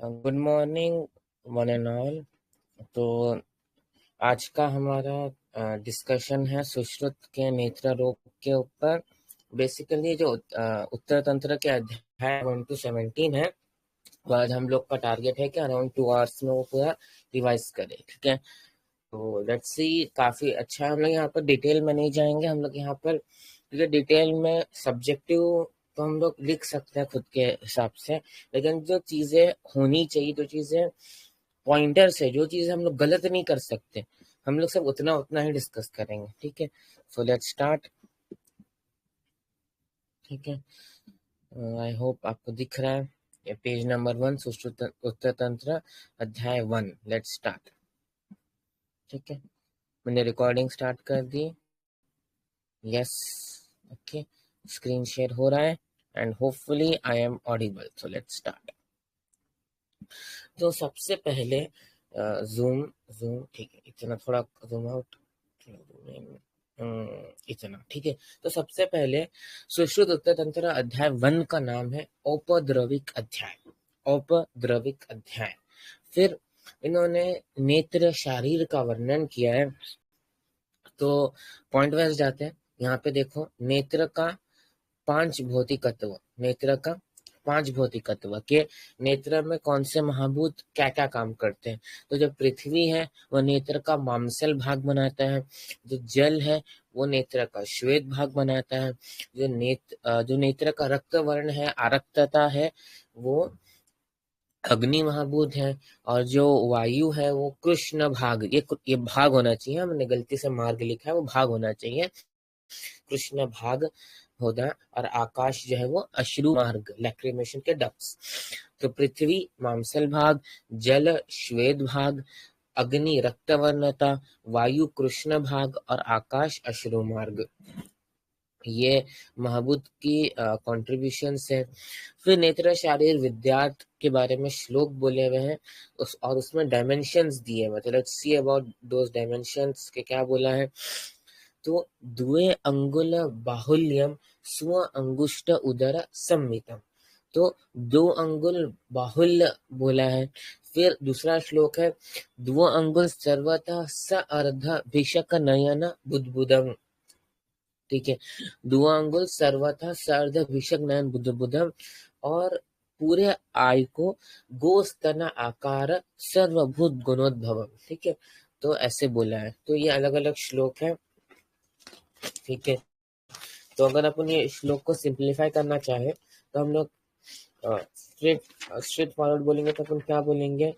Good morning one and all. तो आज का हमारा डिस्कशन है सुश्रुत के नेत्र रोग के ऊपर। बेसिकली जो उत्तर तंत्र के अध्याय 1 to 17 है, तो आज हम लोग का टारगेट है कि अराउंड 2 आवर्स में वो पूरा रिवाइज करें। ठीक है, तो लेट्स सी। काफी अच्छा है। हम लोग यहाँ पर डिटेल में नहीं जाएंगे। हम लोग यहाँ पर क्योंकि डिटेल में सब्जेक्टिव तो हम लोग लिख सकते हैं खुद के हिसाब से, लेकिन जो चीजें होनी चाहिए, जो चीजें पॉइंटर्स है, जो चीजें हम लोग गलत नहीं कर सकते, हम लोग सब उतना उतना ही डिस्कस करेंगे। ठीक है, सो लेट्स स्टार्ट। ठीक है, आई होप आपको दिख रहा है। ये पेज नंबर 1, सुश्रुत उत्तर तंत्र अध्याय 1। Let's start. ठीक है, मैंने रिकॉर्डिंग स्टार्ट कर दी। यस, ओके, स्क्रीन शेयर हो रहा है and hopefully I am audible. So let's start. तो सबसे पहले जूम जूम, ठीक है, इतना थोड़ा जूम आउट, इतना ठीक है। तो सबसे पहले सुश्रुत उत्तर तंत्र अध्याय 1 का नाम है औपद्रविक अध्याय। औपद्रविक अध्याय। फिर इन्होंने नेत्र शारीर का वर्णन किया है। तो पॉइंट वाइज जाते हैं। यहाँ पे देखो, नेत्र का 5 भौतिकत्व, नेत्र का 5 भौतिकत्व के नेत्र में कौन से महाभूत क्या क्या काम करते हैं। तो जो पृथ्वी है वह नेत्र का मांसल भाग बनाता है। जो जल है वो नेत्र का श्वेत भाग बनाता है। जो नेत्र का रक्त वर्ण है, आरक्तता है, वो अग्नि महाभूत है। और जो वायु है वो कृष्ण भाग, ये भाग होना चाहिए, हमने गलती से मार्ग लिखा है, वो भाग होना चाहिए, कृष्ण भाग होगा। और आकाश जो है वो अश्रु मार्ग, लैक्रिमेशन के डक्ट्स। तो पृथ्वी मांसल भाग, जल श्वेत भाग, अग्नि रक्तवर्णता, वायु कृष्ण भाग और आकाश अश्रु मार्ग, ये महाभूत की कॉन्ट्रीब्यूशंस है। फिर नेत्र शारीर विद्यार्थ के बारे में श्लोक बोले हुए हैं, और उसमें डायमेंशंस दिए हुए। तो let's see about those dimensions के क्या बोला है। तो द्वे अंगुल बाहुल्यम स्व अंगुष्ठ उदर सम्मितम। तो 2 अंगुल बाहुल्य बोला है। फिर दूसरा श्लोक है, द्व अंगुल सर्वतः स अर्ध भिषक नयन बुद्बुदम। ठीक है, 2 अंगुल सर्वथा सर्ध भिषक नयन बुद्धम, और पूरे आय को गोस्तना आकार सर्वभूत गुणोद्भव। ठीक है, तो ऐसे बोला है। तो ये अलग अलग श्लोक है। ठीक है, तो अगर अपन ये श्लोक को सिंप्लीफाई करना चाहे तो हम लोग स्ट्रेट फॉरवर्ड बोलेंगे। तो अपन क्या बोलेंगे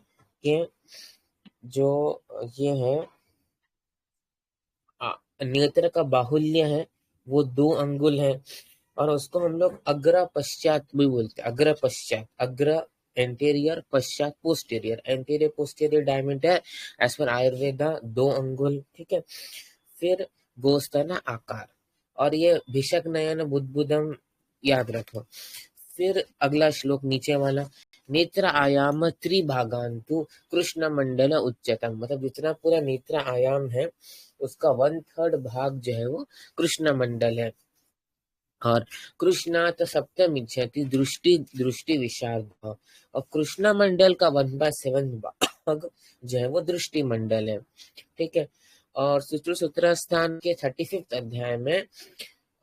कि जो ये है नेत्र का बाहुल्य है वो 2 अंगुल है, और उसको हम लोग अग्र पश्चात भी बोलते हैं। अग्र पश्चात, अग्र एंटीरियर, पश्चात posterior. Anterior posterior diameter as per Ayurveda 2 अंगुल। ठीक है, फिर गोस्तना आकार, और ये भिषक नयन बुद्बुदम याद रखो। फिर अगला श्लोक नीचे वाला, नेत्र आयाम त्रिभागांतु कृष्ण मंडल उच्चतम। मतलब जितना पूरा नेत्र आयाम है उसका 1/3 भाग जो है वो कृष्ण मंडल है। और कृष्णात सप्तम इच्छति दृष्टि दृष्टि विशारद। और कृष्ण मंडल का 1/7 भाग जो है वो दृष्टि मंडल है। ठीक है, और सूत्र स्थान के 35 अध्याय में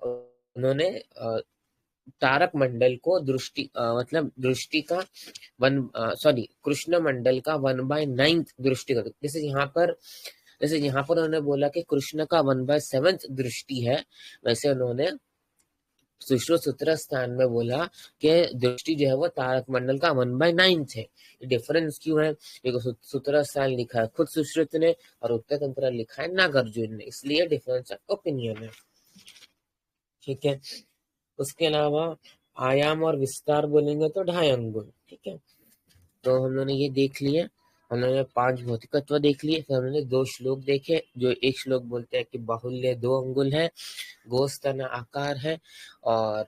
उन्होंने तारक मंडल को मतलब दृष्टि का कृष्ण मंडल का 1/9 दृष्टि का। जैसे यहाँ पर उन्होंने बोला कि कृष्ण का 1/7 दृष्टि है, वैसे उन्होंने सुश्रुत सूत्र स्थान में बोला कि दृष्टि जो है वो तारक मंडल का 1/9 है। डिफरेंस क्यों है? देखो, सूत्र स्थान लिखा है खुद सुश्रुत ने और उत्तर तंत्र लिखा है नागार्जुन ने, इसलिए डिफरेंस ऑफ ओपिनियन है। ठीक है, उसके अलावा आयाम और विस्तार बोलेंगे तो 2.5 अंगुल। ठीक है, तो हम लोगों ने ये देख लिए। हम लोगों ने 5 भौतिकत्व देख लिए। फिर हमने 2 श्लोक देखे। जो एक श्लोक बोलते हैं कि बाहुल्य 2 अंगुल है, गोस्तना आकार है, और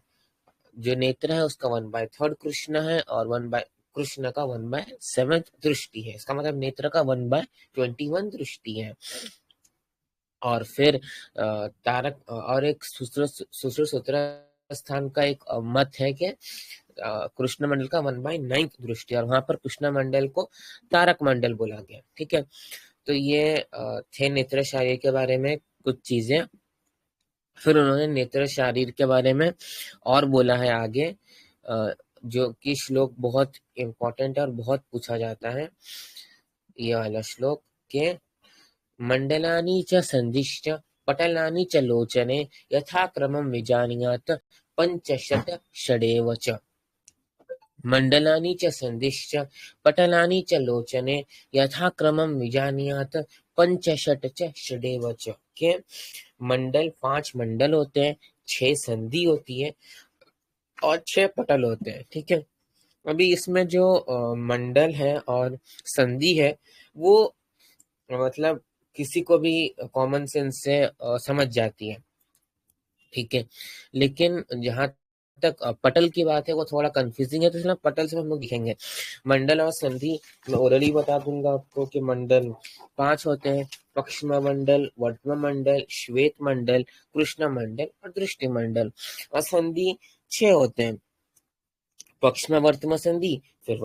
जो नेत्र है उसका 1/3 कृष्ण है, और कृष्ण का 1/7 दृष्टि है। इसका मतलब नेत्र का 1/21 दृष्टि है। और फिर तारक और एक सूत्र स्थान का एक मत है कि कृष्ण मंडल का 1/9 दृष्टि, और वहां पर कृष्ण मंडल को तारक मंडल बोला गया। ठीक है, तो ये थे नेत्र शारीर के बारे में कुछ चीजें। फिर उन्होंने नेत्र शारीर के बारे में और बोला है आगे, जो कि श्लोक बहुत इम्पोर्टेंट है और बहुत पूछा जाता है, ये वाला श्लोक के मंडलानि च संदिश्च पटलानि च लोचने यथाक्रमं विजानीयात् पंचशत षडेव च। मंडलानि च संदिश्च पटलानि च लोचने यथाक्रमं विजानीयात् पंचशत च षडेव च। के मंडल 5 मंडल होते हैं, 6 संधि होती है और 6 पटल होते हैं। ठीक है, अभी इसमें जो मंडल है और संधि है वो मतलब किसी को भी कॉमन सेंस से समझ जाती है। ठीक है, लेकिन जहां तक पटल की बात है वो थोड़ा कंफ्यूजिंग है, तो इसलिए पटल से हम लोग दिखेंगे। मंडल और संधि मैं ओरली बता दूंगा आपको कि मंडल 5 होते हैं, पक्ष्म मंडल, वर्त्म मंडल, श्वेत मंडल, कृष्ण मंडल और दृष्टि मंडल। और संधि 6 होते हैं, पक्ष्म वर्त्म संधि, फिर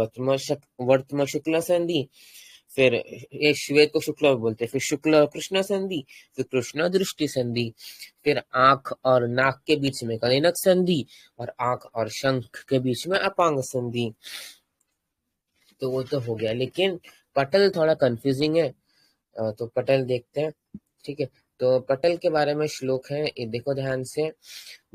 वर्त्म शुक्ल संधि, फिर ये श्वेत को शुक्ल बोलते हैं, फिर शुक्ल और कृष्ण संधि, फिर कृष्ण दृष्टि संधि, फिर आंख और नाक के बीच में कलिनक संधि, और आंख और शंख के बीच में अपांग संधि। तो वो तो हो गया, लेकिन पटल थोड़ा कंफ्यूजिंग है, तो पटल देखते हैं। ठीक है, तो पटल के बारे में श्लोक है, ये देखो ध्यान से।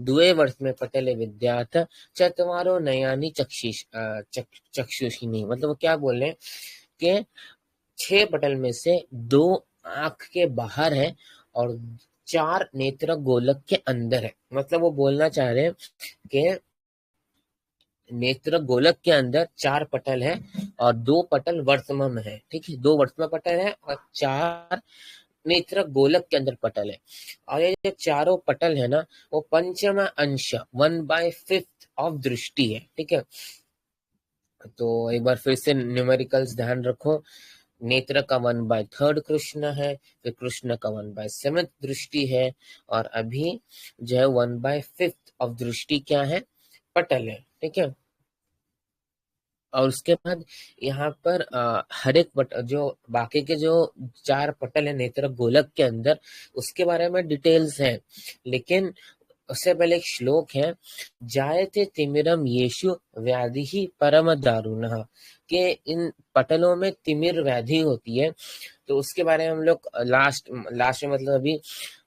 द्वे वर्ष में पटल विद्यात चतवारो नयानी चक्षुषिनी, मतलब वो क्या बोल रहे हैं कि 6 पटल में से 2 आंख के बाहर है और 4 नेत्र गोलक के अंदर है। मतलब वो बोलना चाह रहे हैं कि नेत्र गोलक के अंदर 4 पटल है और 2 पटल वर्तम में है। ठीक है, 2 वर्तम पटल है और 4 नेत्र गोलक के अंदर पटल है। और ये जो चारों पटल है ना, वो पंचम अंश 1/5 ऑफ दृष्टि है। ठीक है, तो एक बार फिर से न्यूमेरिकल्स ध्यान रखो। नेत्र का 1/3 कृष्ण है, फिर कृष्ण का 1/7 दृष्टि है, और अभी जो है 1/5 ऑफ दृष्टि क्या है, पटल है। ठीक है, और उसके बाद यहाँ पर हर एक जो बाकी के जो 4 पटल है नेत्र गोलक के अंदर, उसके बारे में डिटेल्स हैं, लेकिन उससे पहले एक श्लोक है, जायते तिमिरम येषु व्याधि ही परम दारुणः, के इन पटलों में तिमिर व्याधि होती है। तो उसके बारे में हम लोग लास्ट में मतलब अभी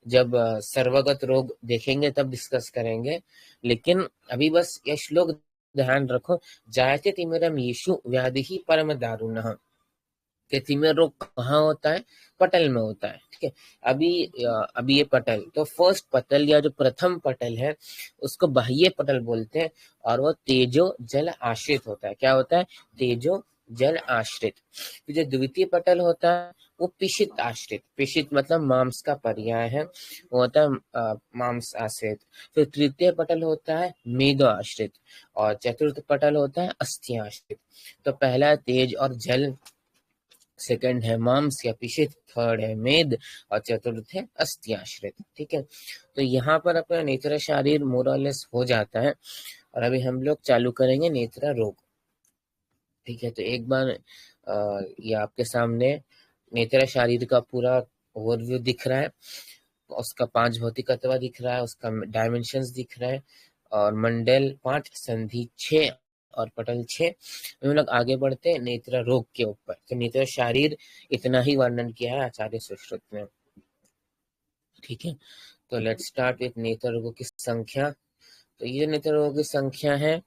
जब सर्वगत रोग देखेंगे तब डिस्कस करेंगे, लेकिन अभी बस ये श्लोक ध्यान रखो, जायते तिमिरम येषु व्याधि ही परम दारुणः, कि तिमिर रोग कहाँ होता है, पटल में होता है। ठीक है, अभी ये पटल, तो फर्स्ट पटल या जो प्रथम पटल है उसको बाह्य पटल बोलते हैं, और वो तेजो जल आश्रित होता है। क्या होता है, तेजो जल आश्रित। फिर जो द्वितीय पटल होता है वो पिशित आश्रित, पिशित मतलब मांस का पर्याय है, वो होता है मांस आश्रित। फिर तृतीय पटल होता है मेदो आश्रित, और चतुर्थ पटल होता है अस्थि आश्रित। तो पहला है तेज और जल, सेकंड है मांस या पिशित, थर्ड है मेद, और चतुर्थ है अस्थि आश्रित। ठीक है, तो यहाँ पर अपना नेत्र शारीर मोरलेस हो जाता है, और अभी हम लोग चालू करेंगे नेत्र रोग। ठीक है, तो एक बार ये आपके सामने नेत्र शारीर का पूरा ओवरव्यू दिख रहा है, उसका 5 भौतिक तत्व दिख रहा है, उसका डायमेंशंस दिख रहा है, और मंडल 5, संधि 6 और पटल 6। हम लोग आगे बढ़ते हैं नेत्र रोग के ऊपर। तो नेत्र शारीर इतना ही वर्णन किया है आचार्य सुश्रुत ने। ठीक है, तो लेट्स स्टार्ट विथ नेत्र रोगों की संख्या। तो ये नेत्र रोगों की संख्या है,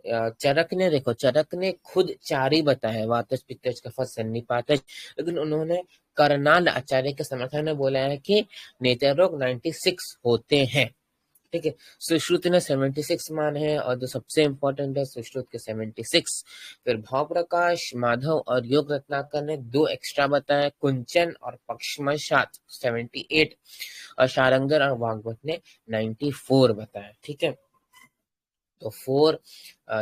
चरक ने, देखो चरक ने खुद 4 ही बताया, वातज पित्तज कफज सन्निपातज, लेकिन उन्होंने करनाल आचार्य के समर्थन में बोला है कि नेत्र रोग 96 होते हैं। ठीक है, सुश्रुत ने 76 माने हैं, और जो सबसे इंपॉर्टेंट है सुश्रुत के 76। फिर भाव प्रकाश, माधव और योग रत्नाकर ने 2 एक्स्ट्रा बताए, कुंचन और पक्षमशात 78, और शारंगर और वाग्भट ने 94 बताया। ठीक है, तो 4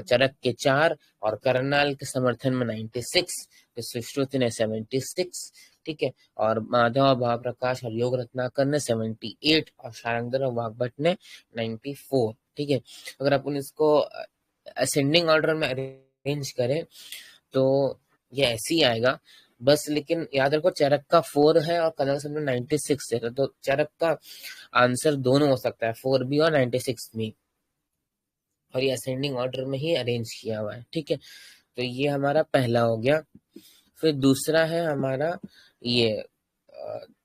चरक के 4 और करनाल के समर्थन में 96, तो सुश्रुति ने 76। ठीक है, और माधव भाव प्रकाश और योग रत्नाकर ने 78, और शारंगधर और वाग्भट ने 94। ठीक है, अगर अपन इसको असेंडिंग ऑर्डर में अरेंज करें तो ये ऐसे ही आएगा बस। लेकिन याद रखो चरक का 4 है और कनक का 96 है, तो चरक का आंसर दोनों हो सकता है, 4B और 96 में, और ये असेंडिंग ऑर्डर में ही अरेंज किया हुआ है। ठीक है, तो ये हमारा पहला हो गया। फिर दूसरा है हमारा ये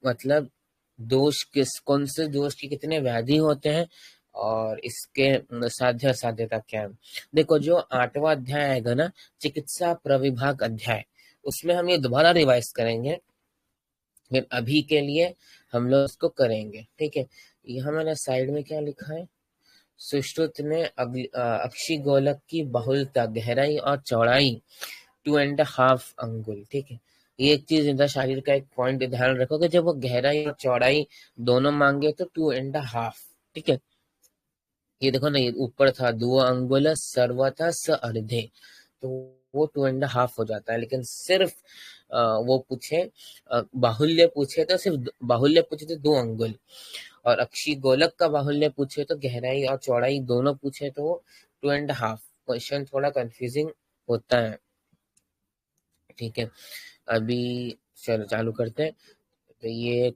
मतलब दोष कौन से दोष के कितने व्याधि होते हैं और इसके साध्य असाध्यता क्या है। देखो जो 8वां अध्याय आएगा ना, चिकित्सा प्रविभाग अध्याय, उसमें हम ये दोबारा रिवाइज करेंगे, फिर अभी के लिए हम लोग इसको करेंगे। ठीक है, यहाँ मैंने साइड में क्या लिखा है, सुश्रुत ने अक्षी गोलक की बहुलता, गहराई और चौड़ाई 2.5 अंगुल। ठीक है, ये एक चीज इनका शारीर का एक पॉइंट ध्यान रखो कि जब वो गहराई और चौड़ाई दोनों मांगे तो 2.5। ठीक है, ये देखो ना, ये ऊपर था 2 अंगुल सर्वथा स अर्धे, तो वो 2.5 हो जाता है। लेकिन सिर्फ वो पूछे बाहुल्य पूछे तो सिर्फ बाहुल्य पूछे तो 2 अंगुल, और अक्षी गोलक का बाहुल्य पूछे तो गहराई और चौड़ाई दोनों पूछे तो 2.5। क्वेश्चन थोड़ा कंफ्यूजिंग होता है। ठीक है, अभी चलो चालू करते हैं। तो ये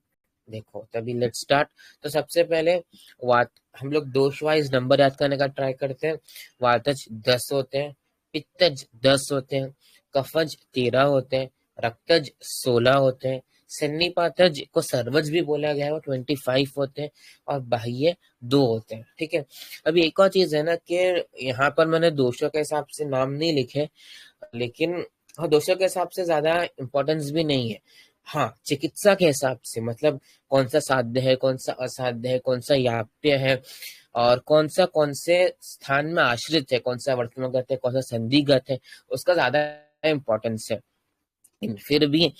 देखो, तभी लेट स्टार्ट। तो सबसे पहले वात हम लोग दोष वाइज नंबर याद करने का ट्राई करते हैं। वातज 10 होते हैं, पित्तज 10 होते हैं, कफज 13 होते हैं, रक्तज 16 होते हैं, सन्निपातज को सर्वज भी बोला गया है, वो 25 होते हैं, और बाह्य 2 होते हैं। ठीक है, अभी एक और चीज है ना कि यहाँ पर मैंने दोषों के हिसाब से नाम नहीं लिखे, लेकिन हाँ दोषों के हिसाब से ज्यादा इम्पोर्टेंस भी नहीं है। हाँ, चिकित्सा के हिसाब से मतलब कौन सा साध्य है, कौन सा असाध्य है, कौन सा याप्य है, और कौन से स्थान में आश्रित है, कौन सा वर्तमानगत है, कौन सा संधिगत है, उसका ज्यादा इम्पोर्टेंस है। फिर भी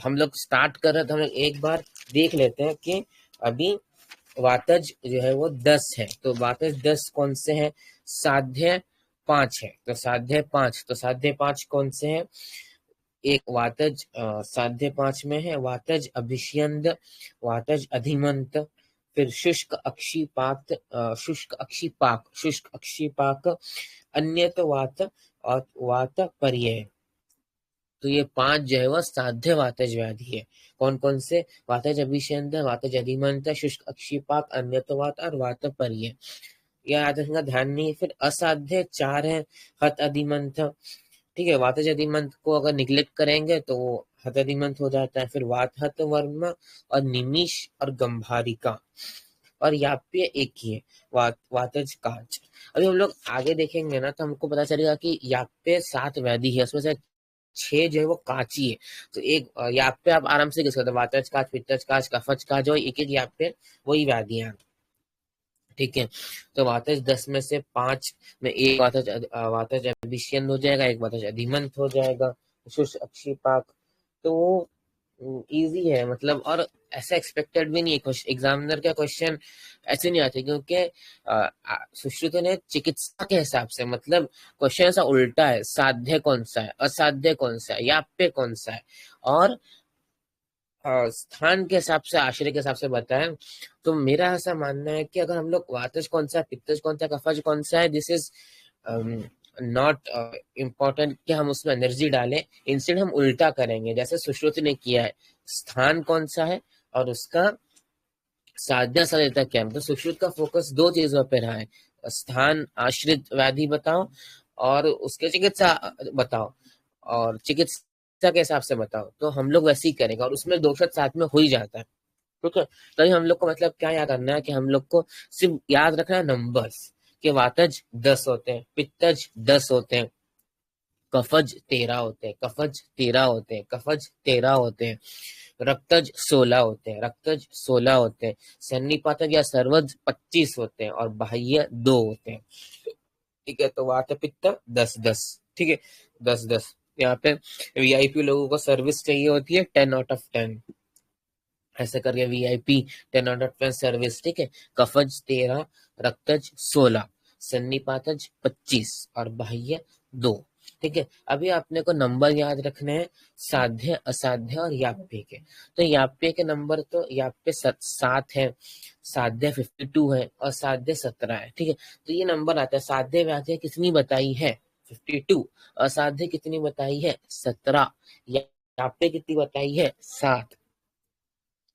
हम लोग स्टार्ट कर रहे हैं तो हम लोग एक बार देख लेते हैं कि अभी वातज जो है वो 10 है, तो वातज 10 कौन से हैं, साध्य 5 है, तो साध्य 5, तो साध्य 5 कौन से हैं, एक वातज साध्य 5 में है वातज अभिष्यंद, वातज अधिमंत, फिर शुष्क अक्षिपात, शुष्क अक्षिपाक, अन्यत वात और वात पर्यय। तो ये 5 जो है वह साध्य वातज व्याधि है। कौन कौन से, वातज अभिषेक, वातज अधिमंत, शुष्क अक्षिपाक, अन्यतवात और वात पर्यय। यह याद रखना, ध्यान नहीं। फिर असाध्य 4 है, हत अधिमंत। ठीक है, वातज अधिमंत को अगर निग्लेक्ट करेंगे तो वो हत अधिमंत हो जाता है। फिर वात हत वर्म और निमिष और गंभारिका, और याप्य एक ही है, वातज काच। अभी हम लोग आगे देखेंगे ना तो हमको पता चलेगा कि याप्य 7 व्याधि है, उसमें से 6 जो है वो काची है। तो एक याप्य आप आराम से कह सकते हो, वातज काच, पित्तज काच, कफज काच, जो एक एक याप्य वही व्याधियां। ठीक है, तो वातज 10 में से 5 में एक वातज अभिष्यन हो जाएगा, एक वातज अधिमंत हो जाएगा, शुष्क अक्षिपाक। तो वो इजी है मतलब, और ऐसा एक्सपेक्टेड भी नहीं है, एग्जामिनर का क्वेश्चन ऐसे नहीं आते, क्योंकि सुश्रुत ने चिकित्सा के हिसाब से मतलब क्वेश्चन ऐसा उल्टा है, साध्य कौन सा है, असाध्य कौन सा है, याप्य कौन सा है, और स्थान के हिसाब से, आश्रय के हिसाब से बताएं। तो मेरा ऐसा मानना है कि अगर हम लोग वातज कौन सा है, पित्तज कौन सा, कफज कौन सा है, दिस इज नॉट इम्पोर्टेंट कि हम उसमें एनर्जी डालें। इंस्टेड हम उल्टा करेंगे जैसे सुश्रुत ने किया है, स्थान कौन सा है और उसका साध्य साध्यता क्या है। तो सुश्रुत का फोकस 2 चीजों पर रहा है, स्थान आश्रित व्याधि बताओ और उसके चिकित्सा बताओ, और चिकित्सा के हिसाब से बताओ। तो हम लोग वैसे ही करेंगे और उसमें दोषत साथ में हो ही जाता है। ठीक है, तो हम लोग को मतलब क्या याद करना है कि हम लोग को सिर्फ याद रखना है नंबर्स, कि वातज 10 होते हैं, पित्तज 10 होते हैं, कफज 13 होते हैं, कफज 13 होते हैं, कफज 13 होते हैं, रक्तज 16 होते हैं, रक्तज 16 होते हैं, सन्निपातज या सर्वज 25 होते हैं, और बाह्य 2 होते हैं। ठीक है, तो वात पित्त 10-10। ठीक है, 10-10। यहाँ पे वीआईपी लोगों को सर्विस चाहिए होती है 10 आउट ऑफ 10, ऐसे करके वीआईपी 10 आउट ऑफ 10 सर्विस। ठीक है, कफज 13, रक्तज 16, सन्निपातज 25 और बाह्य 2। ठीक है। अभी आपने को नंबर याद रखने हैं, साध्य, असाध्य और याप्य के। तो याप्य के नंबर तो याप्य 7 है, साध्य 52 है और साध्य 17 है। ठीक है, तो ये नंबर आता है। साध्य व्याध्य कितनी बताई है? 52। असाध्य कितनी बताई है? 17। याप्य कितनी बताई है? 7।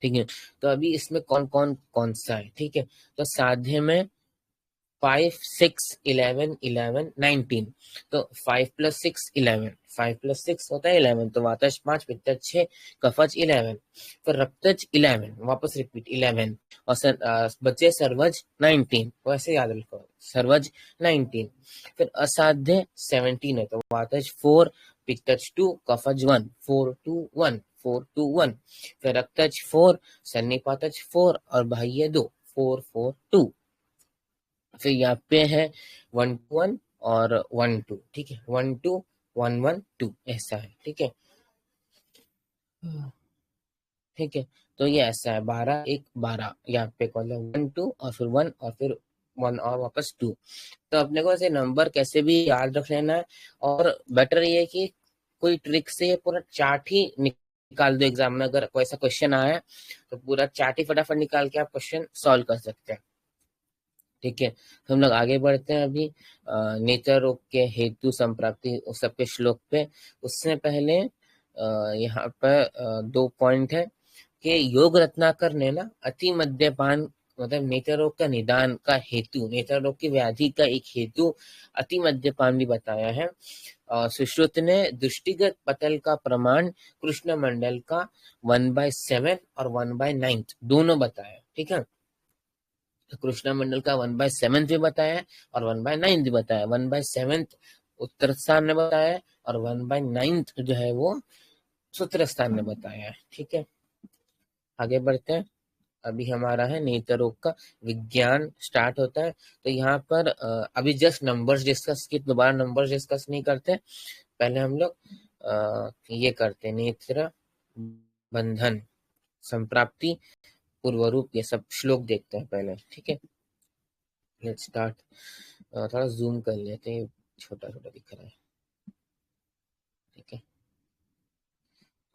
ठीक है, तो अभी इसमें कौन सा है? ठीक है, तो साध्य में 5, 6, 11, 11, 19। तो 5 + 6 11, 5 + 6 होता है 11। तो वातज 5, पित्तज 6, कफज 11, फिर रक्तज 11, वापस रिपीट 11, और बचे सर्वज 19। वैसे याद रखो, सर्वज 19। फिर असाध्य 17 है, तो वातज 4, पित्तज 2, कफज 1, 4 2 1, 4 2 1। फिर रक्तज 4, सन्निपातज 4 और बाह्य 2, 4 4 2। फिर यहाँ पे है 1 2 1 और 1 2। ठीक है, 1 2 1 1 2 ऐसा है। ठीक है, ठीक है, तो ये ऐसा है 12 1 12। यहाँ पे कॉल है 1 2 और फिर 1 और फिर 1 और वापस 2। तो अपने को ऐसे नंबर कैसे भी याद रख लेना है, और बेटर ये है कि कोई ट्रिक से ये पूरा चार्ट ही निकाल दो। एग्जाम में अगर कोई ऐसा क्वेश्चन आया है तो पूरा चार्ट ही फटाफट निकाल के आप क्वेश्चन सॉल्व कर सकते हैं। ठीक है, तो हम लोग आगे बढ़ते हैं अभी नेत्र रोग के हेतु संप्राप्ति उस सबके श्लोक पे। उससे पहले यहाँ पर 2 पॉइंट है कि योग रत्नाकर ने ना अति मद्यपान, मतलब नेत्र रोग का निदान का हेतु, नेत्र रोग की व्याधि का एक हेतु अति मद्यपान भी बताया है। सुश्रुत ने दृष्टिगत पतल का प्रमाण कृष्ण मंडल का 1/7 और 1/9 दोनों बताया। ठीक है, तो कृष्णा मंडल का 1/7 भी बताया है और 1/9 भी बताया। 1/7 उत्तर स्थान में बताया है और 1/9 जो है वो सूत्र स्थान में बताया है। ठीक है, आगे बढ़ते हैं। अभी हमारा है नेत्र रोग का विज्ञान स्टार्ट होता है। तो यहाँ पर अभी जस्ट नंबर्स डिस्कस की, दोबारा नंबर्स डिस्कस नहीं करते। पहले हम लोग ये करते हैं, नेत्र बंधन, संप्राप्ति, पूर्वरूप, ये सब श्लोक देखते हैं पहले। ठीक है, लेट्स स्टार्ट। थोड़ा जूम कर लेते हैं, छोटा छोटा दिख रहा है। ठीक है,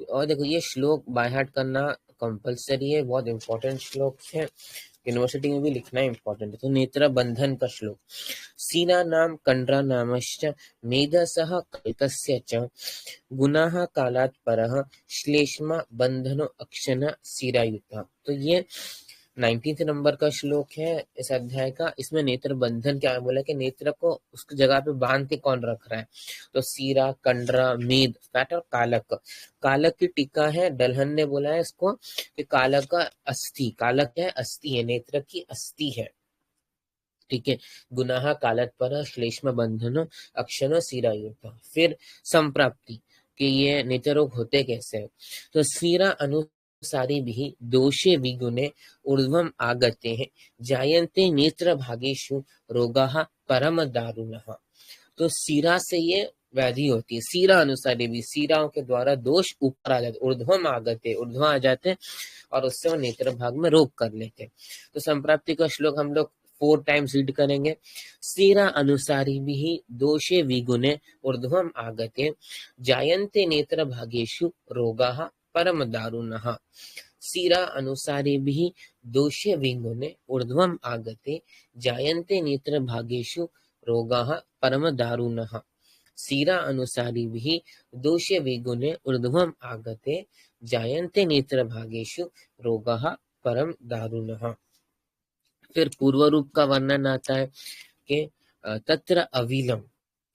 और देखो ये श्लोक बाय हार्ट करना कंपलसरी है, बहुत इंपॉर्टेंट श्लोक है, यूनिवर्सिटी में भी लिखना इंपॉर्टेंट है। तो नेत्र बंधन का श्लोक। सीना नाम कंड्रा नामश्च मेधसः कल्कस्य च गुणाः कालात् परः श्लेष्मा बंधनो अक्षन सीरायुता। तो ये 19 नंबर का श्लोक है इस अध्याय का। इसमें नेत्र बंधन क्या है, बोला कि नेत्र को उसकी जगह पे बांध के कौन रख रहा है। तो सीरा, कंडरा, मेद, फैट और कालक। कालक की टीका है, दलहन ने बोला है इसको कि कालक का अस्थि, कालक है अस्थि है, नेत्र की अस्थि है। ठीक है, गुनाह कालत पर श्लेष्म बंधनो अक्षनो सीरायुता। फिर संप्राप्ति कि ये नेत्र रोग होते कैसे हैं। तो सीरा अनुसारी भी दोषे विगुणे ऊर्ध्वम आगते हैं जायन्ते नेत्र भागेषु रोगाः परम दारुणः। तो सीरा से ये व्याधि होती है। सीरा अनुसारी भी, सीराओं के द्वारा दोष ऊपर आ जाते, ऊर्ध्वम आगते, ऊर्ध्व आ जाते और उससे वो नेत्र भाग में रोग कर लेते। तो संप्राप्ति का श्लोक हम लोग 4 टाइम्स रीड करेंगे। सीरा अनुसारी भी दोषे विगुणे ऊर्ध्वम आगते जायन्ते नेत्र भागेषु रोगाः परम दारुणः। सीरा अनुसारी भी दोषे विगुणे ऊर्ध्वम आगते जायन्ते नेत्र भागेषु रोगाः परम दारुणः। सीरा अनुसारी भी दोषे विगुणे ऊर्ध्वम आगते जायन्ते नेत्र भागेषु रोगाः परम दारुणः। फिर पूर्व रूप का वर्णन आता है कि तत्र अविलम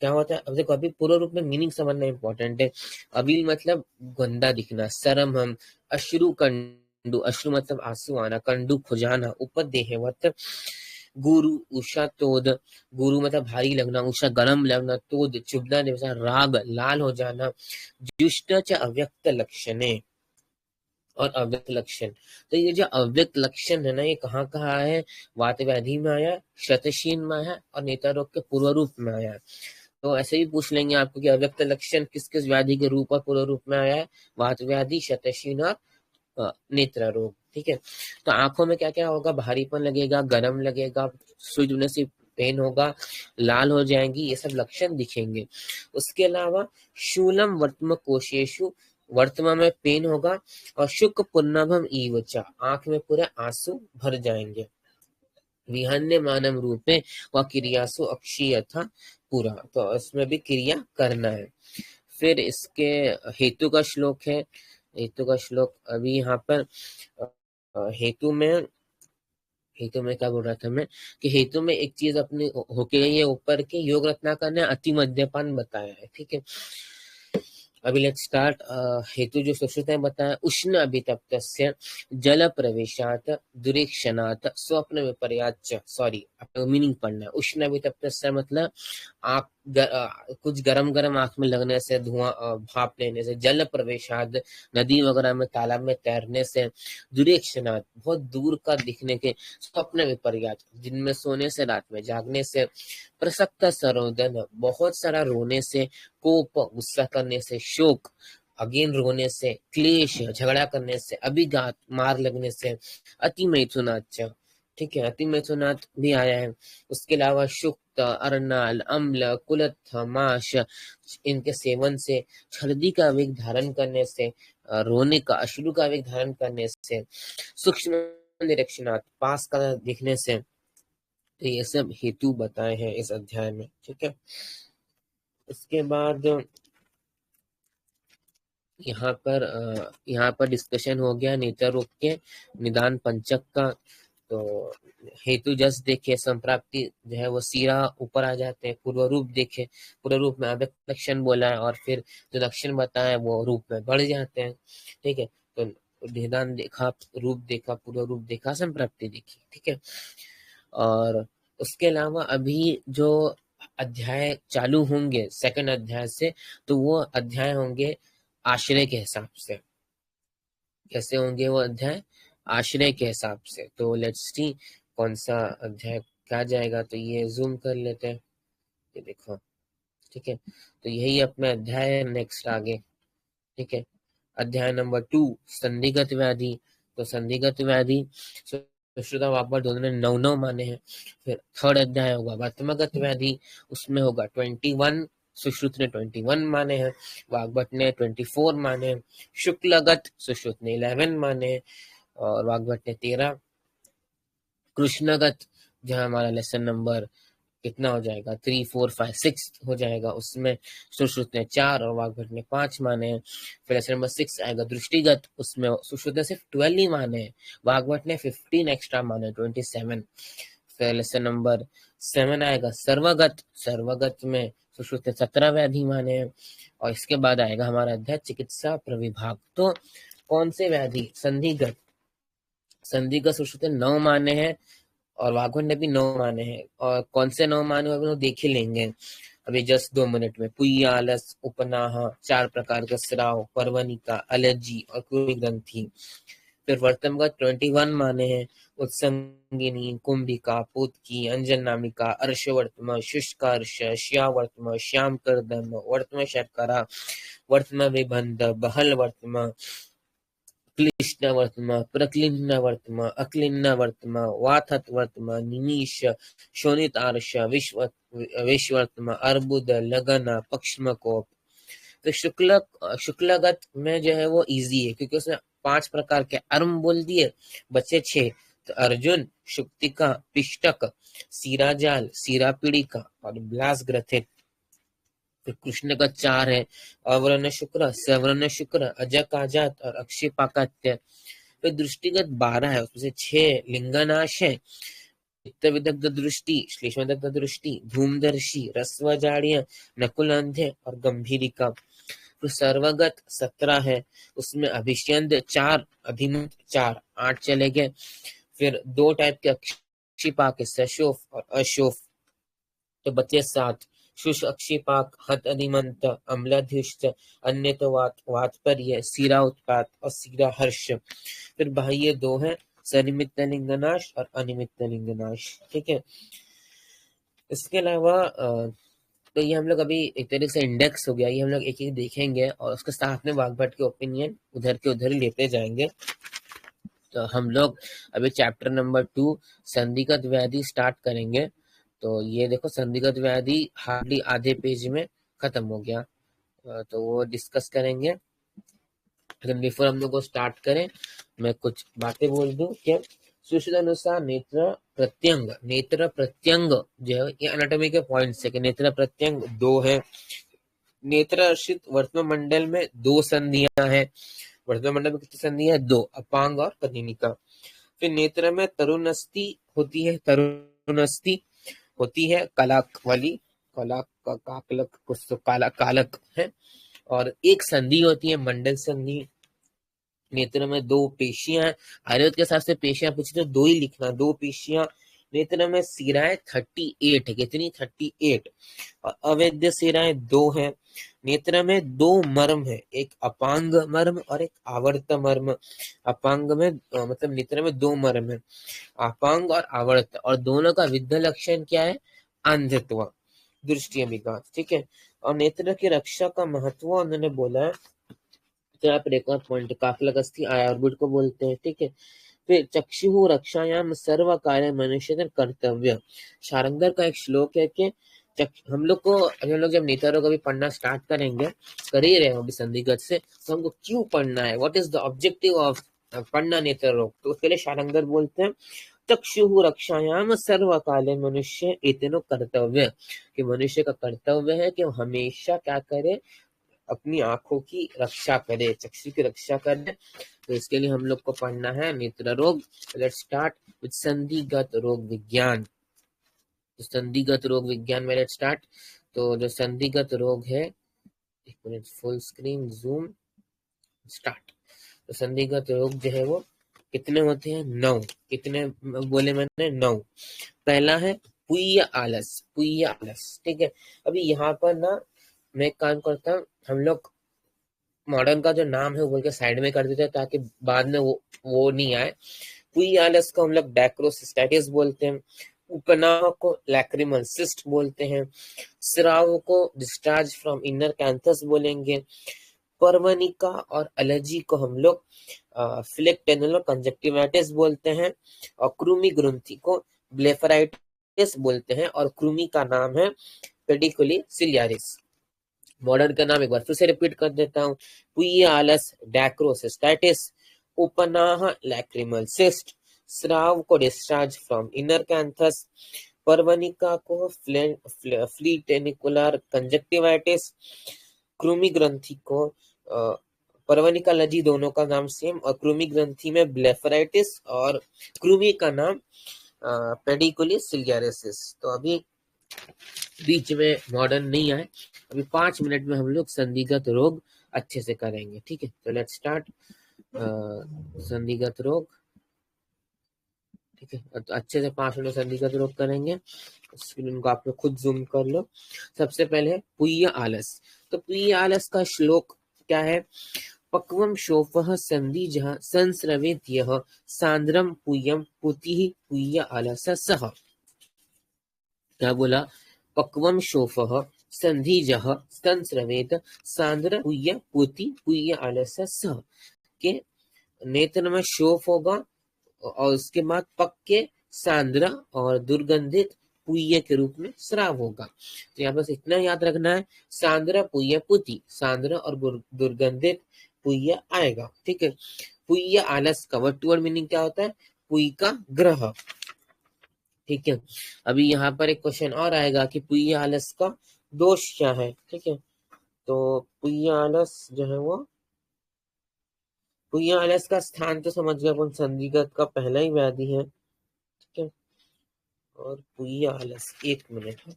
क्या होता है। अब देखो, अभी पूर्व रूप में मीनिंग समझना इंपॉर्टेंट है। अविल मतलब गंदा दिखना, सरम, अश्रु कंडु, अश्रु मतलब आंसू आना, कंडु खुजाना, उपदेहवत, गुरु उषा तोद, गुरु मतलब भारी लगना, उषा गरम लगना, तोद चुभना, जैसा राग लाल हो जाना, जुष्ट च अव्यक्त लक्षणे और अव्यक्त लक्षण। तो ये जो अव्यक्त लक्षण है ना, ये कहाँ कहाँ है? वात व्याधि में आया, शतशीन में आया और नेत्र रोग के पूर्व रूप में आया है। तो ऐसे भी पूछ लेंगे आपको कि अव्यक्त लक्षण किस किस व्याधि के रूप और पूर्व रूप में आया है? वात व्याधि, शतशीन और नेत्र रोग। ठीक है, तो आंखों में क्या क्या होगा? भारीपन लगेगा, गरम लगेगा, सूजने से पेन होगा, लाल हो जाएंगी, ये सब लक्षण दिखेंगे। उसके अलावा शूलम वर्तम कोशेषु, वर्तमा में पेन होगा, और शुक पुन्नभम ईवचा, आंख में पूरे आंसू भर जाएंगे। विहन्य मानव रूपे व क्रियासु अक्षीय था पूरा, तो इसमें भी क्रिया करना है। फिर इसके हेतु का श्लोक है। हेतु का श्लोक अभी यहाँ पर हेतु में क्या बोल रहा था मैं, कि हेतु में एक चीज अपनी होके गई है ऊपर के, योग रत्नाकर ने अति मद्यपान बताया है, ठीक है। अभी लेट्स स्टार्ट। हेतु जो सुश्रुत है बताया, उष्ण अभितप्तस्य जल प्रवेशात दुरीक्षणात स्वप्न विपर्याच, सॉरी मीनिंग पढ़ना है। उष्ण अभितप्तस्य मतलब आँख कुछ गरम गरम आंख में लगने से, धुआं भाप लेने से, जल प्रवेशात नदी वगैरह में तालाब में तैरने से, दुरीक्षणात बहुत दूर का दिखने के, स्वप्न विपर्याच दिन में सोने से रात में जागने से, प्रसक्त सरोदन बहुत सारा रोने से, कोप गुस्सा करने से, शोक अगेन रोने से, क्लेश झगड़ा करने से, अभिघात मार लगने से, अति मैथुनाच, ठीक है, अति मैथुनात भी आया है। उसके अलावा शुक्त, अर्नाल, अम्ल, कुलत्थ, माश इनके सेवन से, छर्दी का वेग धारण करने से, रोने का अश्रु का वेग धारण करने से, सूक्ष्म निरीक्षणात पास का दिखने से, तो ये सब हेतु बताए हैं इस अध्याय में, ठीक है। उसके बाद यहाँ पर डिस्कशन हो गया नेत्र रोग के निदान पंचक का। तो हेतु जस देखे, संप्राप्ति जो है वो सीरा ऊपर आ जाते हैं, पूर्व रूप देखे, पूर्व रूप में अव्यक्त लक्षण बोला है, और फिर जो लक्षण बताए वो रूप में बढ़ जाते हैं, ठीक है। तो निदान देखा, रूप देखा, पूर्व रूप देखा, संप्राप्ति देखी, ठीक है। और उसके अलावा अभी जो अध्याय चालू होंगे सेकंड अध्याय से, तो वो अध्याय होंगे आश्रय के हिसाब से। कैसे होंगे वो अध्याय? आश्रय के हिसाब से। तो लेट्स सी कौन सा अध्याय क्या जाएगा। तो ये जूम कर लेते हैं, ये देखो, ठीक है। तो यही अपना अध्याय है, नेक्स्ट आगे, ठीक है। अध्याय नंबर 2 संधिगत व्याधि। तो संधिगत व्याधि सुश्रुता वाग्भट दोनों ने 9 माने हैं। फिर थर्ड अध्याय होगा वर्तमागत व्याधि, उसमें होगा 21, सुश्रुत ने 21 माने हैं, वाग्भट ने 24 माने हैं। शुक्लगत सुश्रुत ने 11 माने हैं और वाग्भट ने 13। कृष्णगत जहाँ हमारा लेसन नंबर कितना हो जाएगा 3, 4, 5, 6 हो जाएगा, उसमें सुश्रुत ने 4 और वाग्भट ने 5 माने हैं। फिर लेसन नंबर 6 आएगा दृष्टिगत, उसमें सुश्रुत ने सिर्फ 12 ही माने हैं, वाग्भट ने 15 एक्स्ट्रा माने 27। फिर लेसन नंबर 7 आएगा सर्वगत, सर्वगत में सुश्रुत ने 17 व्याधि माने हैं। और इसके बाद आएगा हमारा अध्याय चिकित्सा प्रविभाग। तो कौन से व्याधि? संधिगत, संधिगत सुश्रुत ने 9 माने हैं और वाग्भट ने भी 9 माने हैं। और कौन से 9 माने हुए देख ही लेंगे अभी जस्ट 2 मिनट में। पुय्या, आलस, उपनाह, 4 प्रकार का स्राव, पर्वनिका, एलर्जी और कृमि ग्रंथि। फिर वर्तमगत 21 माने हैं, उत्संगिनी, कुंभिका, पूतकी, अंजन नामिका, अर्शवर्तम, शुष्कार्श, श्यावर्तम, श्याम कर्दम, वर्तम शर्करा, वर्तम विबंध, बहल वर्तम, क्लिष्ण वर्तम, प्रक्लिन्न वर्तम, अक्लिन्न वर्तम, वाथत वर्तम, निमीश, शोणित आर्ष, विश्वर्तम, अर्बुद, लगन, पक्ष्मकोप। तो शुक्लगत में जो है वो इजी है क्योंकि उसमें 5 प्रकार के अर्म बोल दिए, बचे 6। तो अर्जुन, शुक्तिका, पिष्टक, सीराजाल, सीरा पीड़िका और ब्लास ग्रथित। फिर कृष्ण का 4 है, अवर्ण शुक्र, सवर्ण शुक्र, अजक आजात और अक्षिपाकात्य। फिर दृष्टिगत 12 है, उसमें से 6 लिंगनाश है, चित्त विदग्ध दृष्टि, श्लेष्म विदग्ध दृष्टि, धूमदर्शी, रस्वजाड्य, नकुल अंधे और गंभीरिका। फिर सर्वगत 17 है, उसमें अभिष्यंद 4, अभिमत 4, 8 चले गए। फिर 2 टाइप के अक्षिपाक, सशोफ और अशोफ, तो बचे 7। शुष्क अक्षिपाक, हत अधिमंत, अम्लाधिष्ट, अन्यतवात, वातपर्य, सीरा उत्पात और सीरा हर्ष। फिर बाह्य 2 है, सनिमित्त लिंगनाश और अनिमित्त लिंगनाश, ठीक है। इसके अलावा तो ये हम लोग अभी एक तरीके से इंडेक्स हो गया, ये हम लोग एक एक देखेंगे और उसके साथ में वाग्भट के ओपिनियन उधर के उधर ही लेते जाएंगे। तो हम लोग अभी चैप्टर नंबर 2 संधिगत व्याधि स्टार्ट करेंगे। तो ये देखो संदिग्ध व्याधि हार्डली आधे पेज में खत्म हो गया। तो वो डिस्कस करेंगे। लेकिन बिफोर हम लोग को स्टार्ट करें, मैं कुछ बातें बोल दूं कि अनुसार नेत्र प्रत्यंग जो है ये एनाटॉमी के पॉइंट्स है कि नेत्र प्रत्यंग दो है। नेत्राश्रित वर्तमान मंडल में दो संधियां हैं। वर्तमान मंडल में कितनी संधियां हैं? दो, अपांग और कनिनिका। फिर नेत्र में तरुणस्थि होती है, तरुणस्थि होती है कलाक वाली, कलाक का काकलक कुछ तो कालक है। और एक संधि होती है मंडल संधि। नेत्र में दो पेशियां, आयुर्वेद के हिसाब से पेशियां पूछी तो दो ही लिखना, दो पेशियां। नेत्र में सिराएं 38 है, कितनी? 38। और अवैध सिराएं दो है। नेत्र में दो मर्म है, एक अपांग मर्म और एक आवर्त मर्म। अपांग में मतलब नेत्र में दो मर्म है, अपांग और आवर्त, और दोनों का विद्ध लक्षण क्या है? अंधत्व, दृष्टि विघात। ठीक है। और नेत्र की रक्षा का महत्व उन्होंने बोला है। तो यहाँ पर एक और पॉइंट, काकलक अस्थि आयुर्बुड को बोलते हैं। ठीक है। फिर चक्षु रक्षायाम सर्व कार्य मनुष्य कर्तव्य, शारंगर का एक श्लोक है कि हम लोग जब नेतारों को भी पढ़ना स्टार्ट करेंगे, कर ही रहे हो अभी संधिगत से, तो हमको क्यों पढ़ना है, what is the objective of पढ़ना नेतारों, तो उसके लिए शारंगर बोलते हैं चक्षु रक्षायाम सर्व काले मनुष्य इतनो कर्तव्य, कि मनुष्य का कर्तव्य है कि वो हमेशा क्या करे? अपनी आंखों की रक्षा करे, चक्षु की रक्षा करे। तो इसके लिए हम लोग को पढ़ना है नेत्र रोग। लेट्स स्टार्ट विद संधिगत रोग विज्ञान। तो संधिगत रोग विज्ञान में लेट्स स्टार्ट। तो जो संधिगत रोग है, एक minute, full screen zoom, start. तो संधिगत रोग जो है वो कितने होते हैं? 9। कितने बोले मैंने? 9। पहला है पुय्य आलस, पुय्य आलस। ठीक है। अभी यहाँ पर ना मैं एक काम करता हूँ, हम लोग मॉडर्न का जो नाम है वो बोल के साइड में कर देते हैं ताकि बाद में वो नहीं आए। पुय्य आलस को हम लोग डायक्रोसिस्टाइटिस बोलते हैं। उपनाह को लैक्रिमल सिस्ट बोलते हैं। स्राव को डिस्चार्ज फ्रॉम इनर कैंथस बोलेंगे। पर्वनिका और एलर्जी को हम लोग फ्लेक्टेनुलर कंजक्टिवाइटिस बोलते हैं। और कृमि ग्रंथि को ब्लेफराइटिस बोलते हैं। और कृमि का नाम है पेडिकुली सिलियारिस। मॉडर्न का नाम एक बार फिर से रिपीट कर देता हूँ। पुय्य आलस डायक्रोसिस्टाइटिस, उपनाह लैक्रिमल सिस्ट, स्राव को डिस्चार्ज फ्रॉम इनर कैंथस, पर्वनिका को फ्लीटेनिकुलर कंजक्टिवाइटिस, कृमि ग्रंथि को पर्वनिका एलर्जी, दोनों का नाम सेम, और कृमि ग्रंथि में ब्लेफराइटिस, और कृमि का नाम पेडिकुली सिलियारिसिस। तो अभी बीच में मॉडर्न नहीं आए, अभी 5 मिनट में हम लोग संधिगत रोग अच्छे से करेंगे। ठीक है। तो लेट्स स्टार्ट संधिगत रोग। ठीक है। तो अच्छे से 5 मिनट संधिगत रोग करेंगे। स्क्रीन को आप लोग खुद जूम कर लो। सबसे पहले पुय्य आलस। तो पुय्य आलस का श्लोक क्या है? पक्वम शोफः संधि जहाँ संस्रवेत यह सांद्रम पुय्यम पुति पुय्य आलस सह। क्या बोला? पक्वम शोफः संधिजः संस्रवेत सांद्र पुय्य पुति पुय्य आलस्य सह, के नेत्र में शोफ होगा और उसके बाद पक के सांद्र और दुर्गंधित पुय्य के रूप में स्राव होगा। तो यहाँ बस इतना याद रखना है, सांद्र पुय्य पुति, सांद्र और दुर्गंधित पुय्य आएगा। ठीक है। पुय्य आलस का वर्ड टू वर्ड मीनिंग क्या होता है? पुय्य का ग्रह। ठीक है। अभी यहाँ पर एक क्वेश्चन और आएगा कि पुय्य आलस का दोष क्या है। ठीक है। तो पुय्य आलस जो है वो, पुय्य आलस का स्थान तो समझ गए अपन, संधिगत का पहला ही व्याधि है। ठीक है। और पुय्य आलस, एक मिनट है,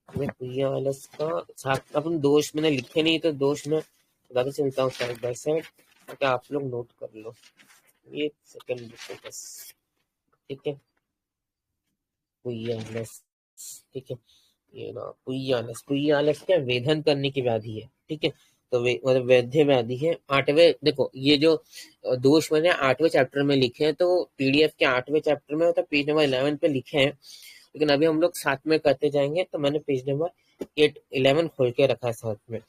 मैं पुय्य आलस का अपन दोष मैंने लिखे नहीं तो दोष में बताते चलता हूँ साइड बाय साइड, ताकि आप लोग नोट कर लो। एक सेकेंड बस। ठीक है। पुय्य आलस, ठीक है। ये ना पुय्य आलस, पुय्य आलस क्या? वेधन करने की व्याधि है। ठीक है। तो मतलब वैद्य व्याधि है। 8वें, देखो ये जो दोष मैंने 8वें चैप्टर में लिखे हैं, तो पीडीएफ के 8वें चैप्टर में मतलब पेज नंबर 11 पे लिखे हैं, लेकिन अभी हम लोग साथ में करते जाएंगे, तो मैंने पेज नंबर 11 खोल के रखा है साथ में।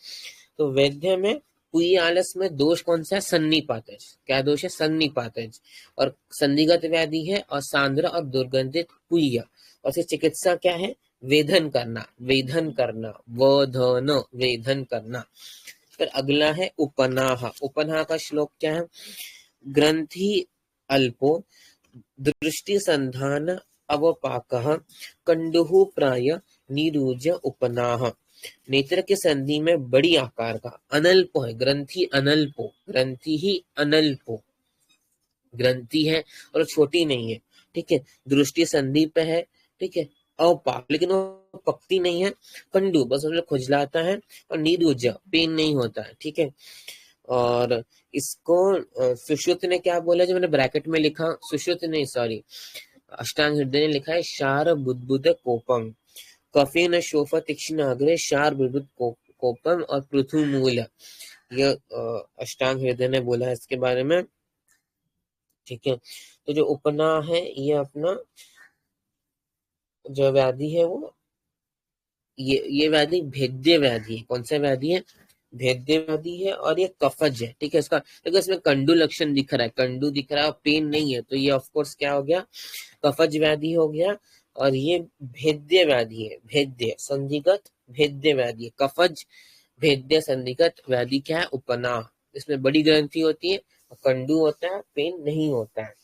तो वैद्य में पुय्य आलस में दोष कौन सा है? सन्निपातज। क्या दोष है? सन्निपातज। और संधिगत व्याधि है, और सांद्र और दुर्गंधित पुय्य। और इसकी चिकित्सा क्या है? वेधन करना, वेधन करना, वधन, वेधन करना। फिर अगला है उपनाह। उपनाह का श्लोक क्या है? ग्रंथि अल्पो दृष्टि संधान अवपाकः कंडुः प्राय निरूज्य उपनाह। नेत्र के संधि में बड़ी आकार का, अनल्पो है, ग्रंथि अनल्पो, ग्रंथि ही अनल्पो, ग्रंथि है और छोटी नहीं है, ठीक है। दृष्टि संधि पे है, ठीक है। अपाक, लेकिन वो पकती नहीं है। कंडू, बस उसमें खुजलाता है। और नीरुज, पेन नहीं होता है, ठीक है। और इसको सुश्रुत ने क्या बोला, जो मैंने ब्रैकेट में लिखा, सुश्रुत ने, सॉरी, अष्टांग हृदय ने लिखा है शार बुद्बुद कोपम, कफेन शोफ तीक्ष्ण अग्रे शार बुद्बुद कोपम और पृथु मूल। यह अष्टांग हृदय ने बोला है इसके बारे में, ठीक है। तो जो उपना है, ये अपना जो व्याधि है वो, ये व्याधि भेद्य व्याधि है। कौन सा व्याधि है? भेद्य व्याधि है। और ये कफज है, ठीक है। इसका देखो, इसमें कंडू लक्षण दिख रहा है, कंडू दिख रहा है, पेन नहीं है, तो ये ऑफ कोर्स क्या हो गया? कफज व्याधि हो गया। और ये भेद्य व्याधि है, भेद्य संधिगत भेद्य व्याधि है। कफज भेद्य संधिगत व्याधि क्या है? उपना। इसमें बड़ी ग्रंथि होती है और कंडू होता है, पेन नहीं होता है।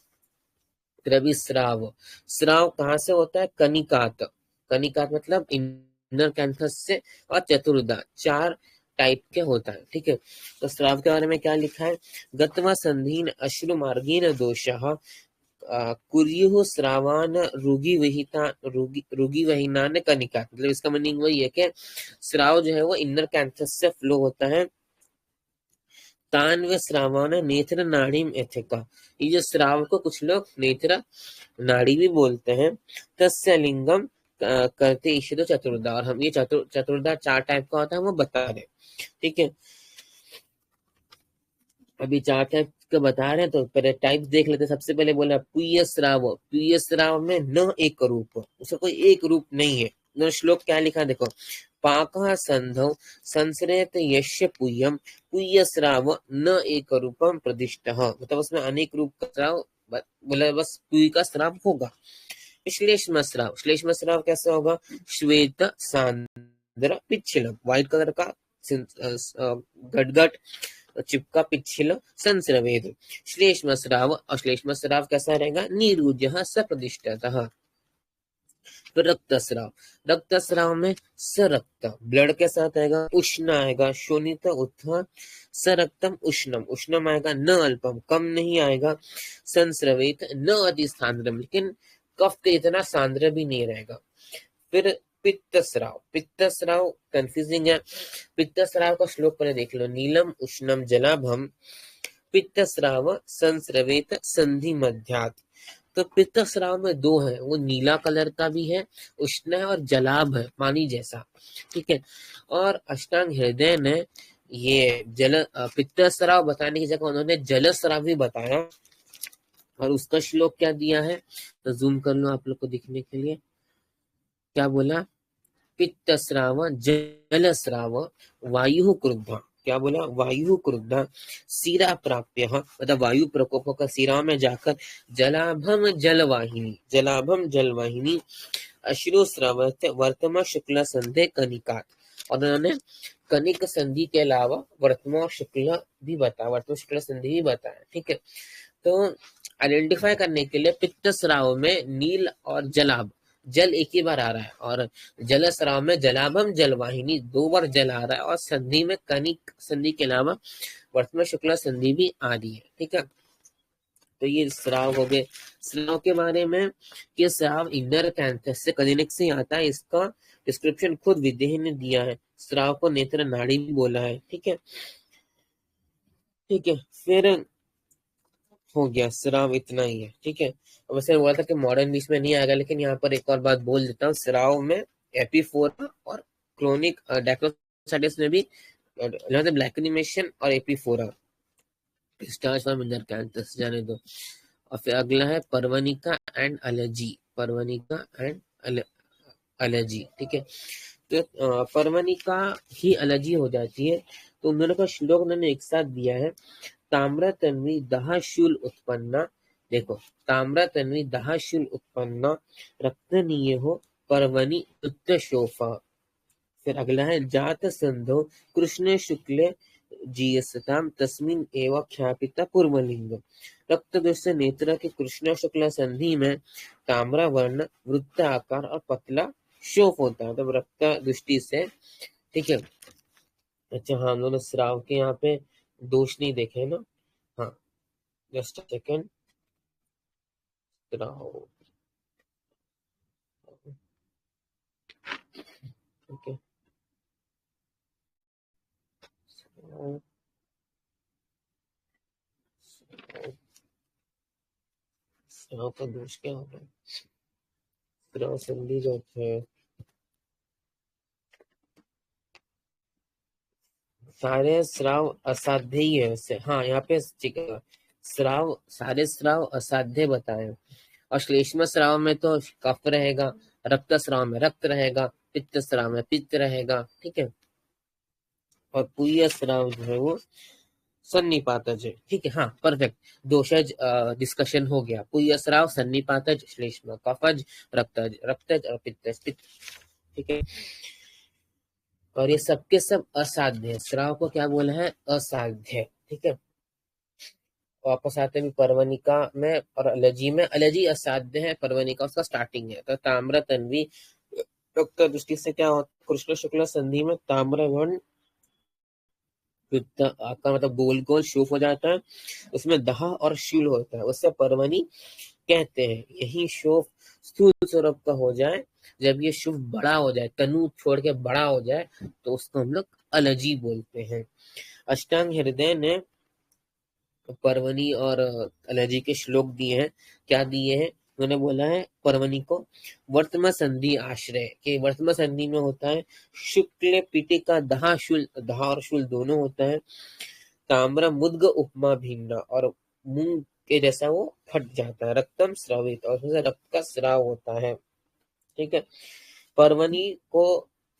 रवि स्राव, स्राव कहाँ से होता है? कनिकात, कनिकात मतलब इनर कैंथस से। और चतुर्दा, 4 टाइप के होता है, ठीक है। तो स्राव के बारे में क्या लिखा है? गत्वा संधीन अश्रु मार्गीन दोषः कुर्युः स्रावान रुगी विहिता, रुगी वहीनान कनिका। मतलब इसका मीनिंग वही है कि स्राव जो है वो इनर कैंथस से फ्लो होता है। तान व श्रावान नेत्र नाड़ी एथिका, ये जो श्राव को कुछ लोग नेत्र नाड़ी भी बोलते हैं। तस्य लिंगम करते ईश्वर चतुर्दा, और हम ये चतुर्दा 4 टाइप का होता है वो बता रहे, ठीक है। अभी 4 टाइप का बता रहे हैं, तो पहले टाइप देख लेते हैं। सबसे पहले बोला पुय श्राव, पुय श्राव में न एक रूप, उसका कोई एक रूप नहीं है। न श्लोक क्या लिखा देखो, पाका संधौ संसरेत यश्य पुयम पुय श्राव न एक रूपम प्रदिष्ट, मतलब उसमें अनेक रूप का श्राव बोला, बस पुय का श्राव होगा। श्लेष्म श्राव, श्लेष्म श्राव कैसे होगा? श्वेत सांद्र पिच्छल, व्हाइट कलर का गटगट चिपका पिच्छल संस्रवेद। श्लेष्म श्राव, और श्लेष्म श्राव कैसा रहेगा? निरूज्य सप्रदिष्टतः। फिर रक्त स्राव, रक्त स्राव में सरक्त, ब्लड के साथ आएगा, उष्ण आएगा, शोणित उत्थ सरक्तम उष्णम, उष्णम आएगा, न अल्पम, कम नहीं आएगा, संस्रवित न अति सांद्रम, लेकिन कफ के इतना सांद्र भी नहीं रहेगा। फिर पित्त स्राव, पित्त स्राव कंफ्यूजिंग है। पित्त स्राव का श्लोक पहले देख लो, नीलम उष्णम जलाभम पित्त स्राव संस्रवेत संधि मध्यात। तो पित्त स्राव में 2 है, वो नीला कलर का भी है, उष्ण है, और जलाभ है, पानी जैसा, ठीक है। और अष्टांग हृदय ने ये पित्त स्राव बताने की जगह उन्होंने जल स्राव भी बताया। और उसका श्लोक क्या दिया है, तो जूम कर लो आप लोग को दिखने के लिए। क्या बोला? पित्त स्राव जल स्राव वायु क्रुद्ध, क्या बोला? वायु क्रुद्ध सिरा प्राप्य, मतलब वायु प्रकोप का सिरा में जाकर जलाभम जलवाहिनी, जलाभम जलवाहिनी अश्रु स्राव वर्तमान शुक्ल संधे कनिकात। और उन्होंने कनिक संधि के अलावा वर्तमान शुक्ल भी बताया, वर्तमान शुक्ल संधि भी बताया, ठीक है। तो आइडेंटिफाई करने के लिए पित्त स्राव में नील और जलाभ, जल एक ही बार आ रहा है, और जल स्राव में जलाभम जलवाहिनी 2 बार जल आ रहा है, और संधि में कनिक संधि के अलावा वर्तमान शुक्ला संधि भी आ रही है, ठीक है। तो ये स्राव हो गए। स्राव के बारे में कि स्राव इनर कैंथस से कनिक से आता है, इसका डिस्क्रिप्शन खुद विदेह ने दिया है। स्राव को नेत्र नाड़ी भी बोला है, ठीक है, ठीक है। फिर हो गया स्राव, इतना ही है, ठीक है। वैसे हुआ था कि मॉडर्न इंग्लिश में नहीं आएगा, लेकिन यहाँ पर एक और बात बोल देता हूँ, स्राव में एपीफोरा और क्रोनिक डायग्नोसाइटिस में भी ब्लैक एनिमेशन और एपीफोरा स्टार्च फॉर मिनर कैंथस, जाने दो। और फिर अगला है पर्वनिका एंड एलर्जी, पर्वनिका एंड एलर्जी, ठीक है। तो पर्वनिका ही एलर्जी हो जाती है। तो उन दोनों का श्लोक उन्होंने एक साथ दिया है, ताम्र तन्वी दहा शूल उत्पन्ना देखो, ताम्रा तन्वी दाहशूल उत्पन्न रक्तनीय हो पर्वणि उत्तशोफा। फिर अगला है जात संधो कृष्ण शुक्ल जीयसताम तस्मिन एवं ख्यापिता पूर्वलिंग। रक्त दोष से नेत्र के कृष्ण शुक्ल संधि में ताम्रा वर्ण वृत्त आकार और पतला शोफ होता है, मतलब रक्त दृष्टि से। ठीक है। अच्छा हाँ, हम लोग स्राव के यहाँ पे दोष नहीं देखे ना। हाँ, जस्ट सेकेंड। स्राव, ओके। स्राव का दोष क्या होता है? स्राव संधि जो है, सारे स्राव असाध्य ही है वैसे। हाँ, यहाँ पे ठीक है, स्राव सारे स्राव असाध्य बताए। और श्लेष्म स्राव में तो कफ रहेगा, रक्त स्राव में रक्त रहेगा, पित्त स्राव में पित्त रहेगा। ठीक है। और पुय स्राव जो है वो सन्निपातज है। ठीक है, हाँ परफेक्ट। दोषज डिस्कशन हो गया। पुय स्राव, सन्निपातज, श्लेष्म, कफज, रक्तज, रक्तज और पित्तज, पित्त। ठीक है। और ये सबके सब असाध्य है। स्राव को क्या बोला है? असाध्य। ठीक है। वापस आते भी पर्वनिका में और अलजी में। अलजी असाध्य है, पर्वनिका उसका स्टार्टिंग है। तो ताम्र तन्वी रक्त दृष्टि से क्या होता है? कृष्ण शुक्ल संधि में ताम्र वर्ण वृत्त आकार, मतलब गोल गोल शोफ हो जाता है, उसमें दाह और शूल होता है, उससे पर्वनी कहते हैं। यही शोफ स्थूल स्वरूप का हो जाए, जब ये शुभ बड़ा हो जाए, तनु छोड़ के बड़ा हो जाए, तो उसको हम लोग अलजी बोलते हैं। अष्टांग हृदय ने पर्वनी और अलजी के श्लोक दिए हैं। क्या दिए हैं? उन्होंने बोला है पर्वनी को वर्तमान संधि आश्रय के। वर्तमान संधि में होता है शुक्ल पीटे का दहा शूल, दहा और शूल दोनों होता है। ताम्र मुद्ग उपमा भिन्न, और मूंग के जैसा वो फट जाता है। रक्तम स्रावित, और उसमें से रक्त का स्राव होता है। ठीक है। पर्वनी को,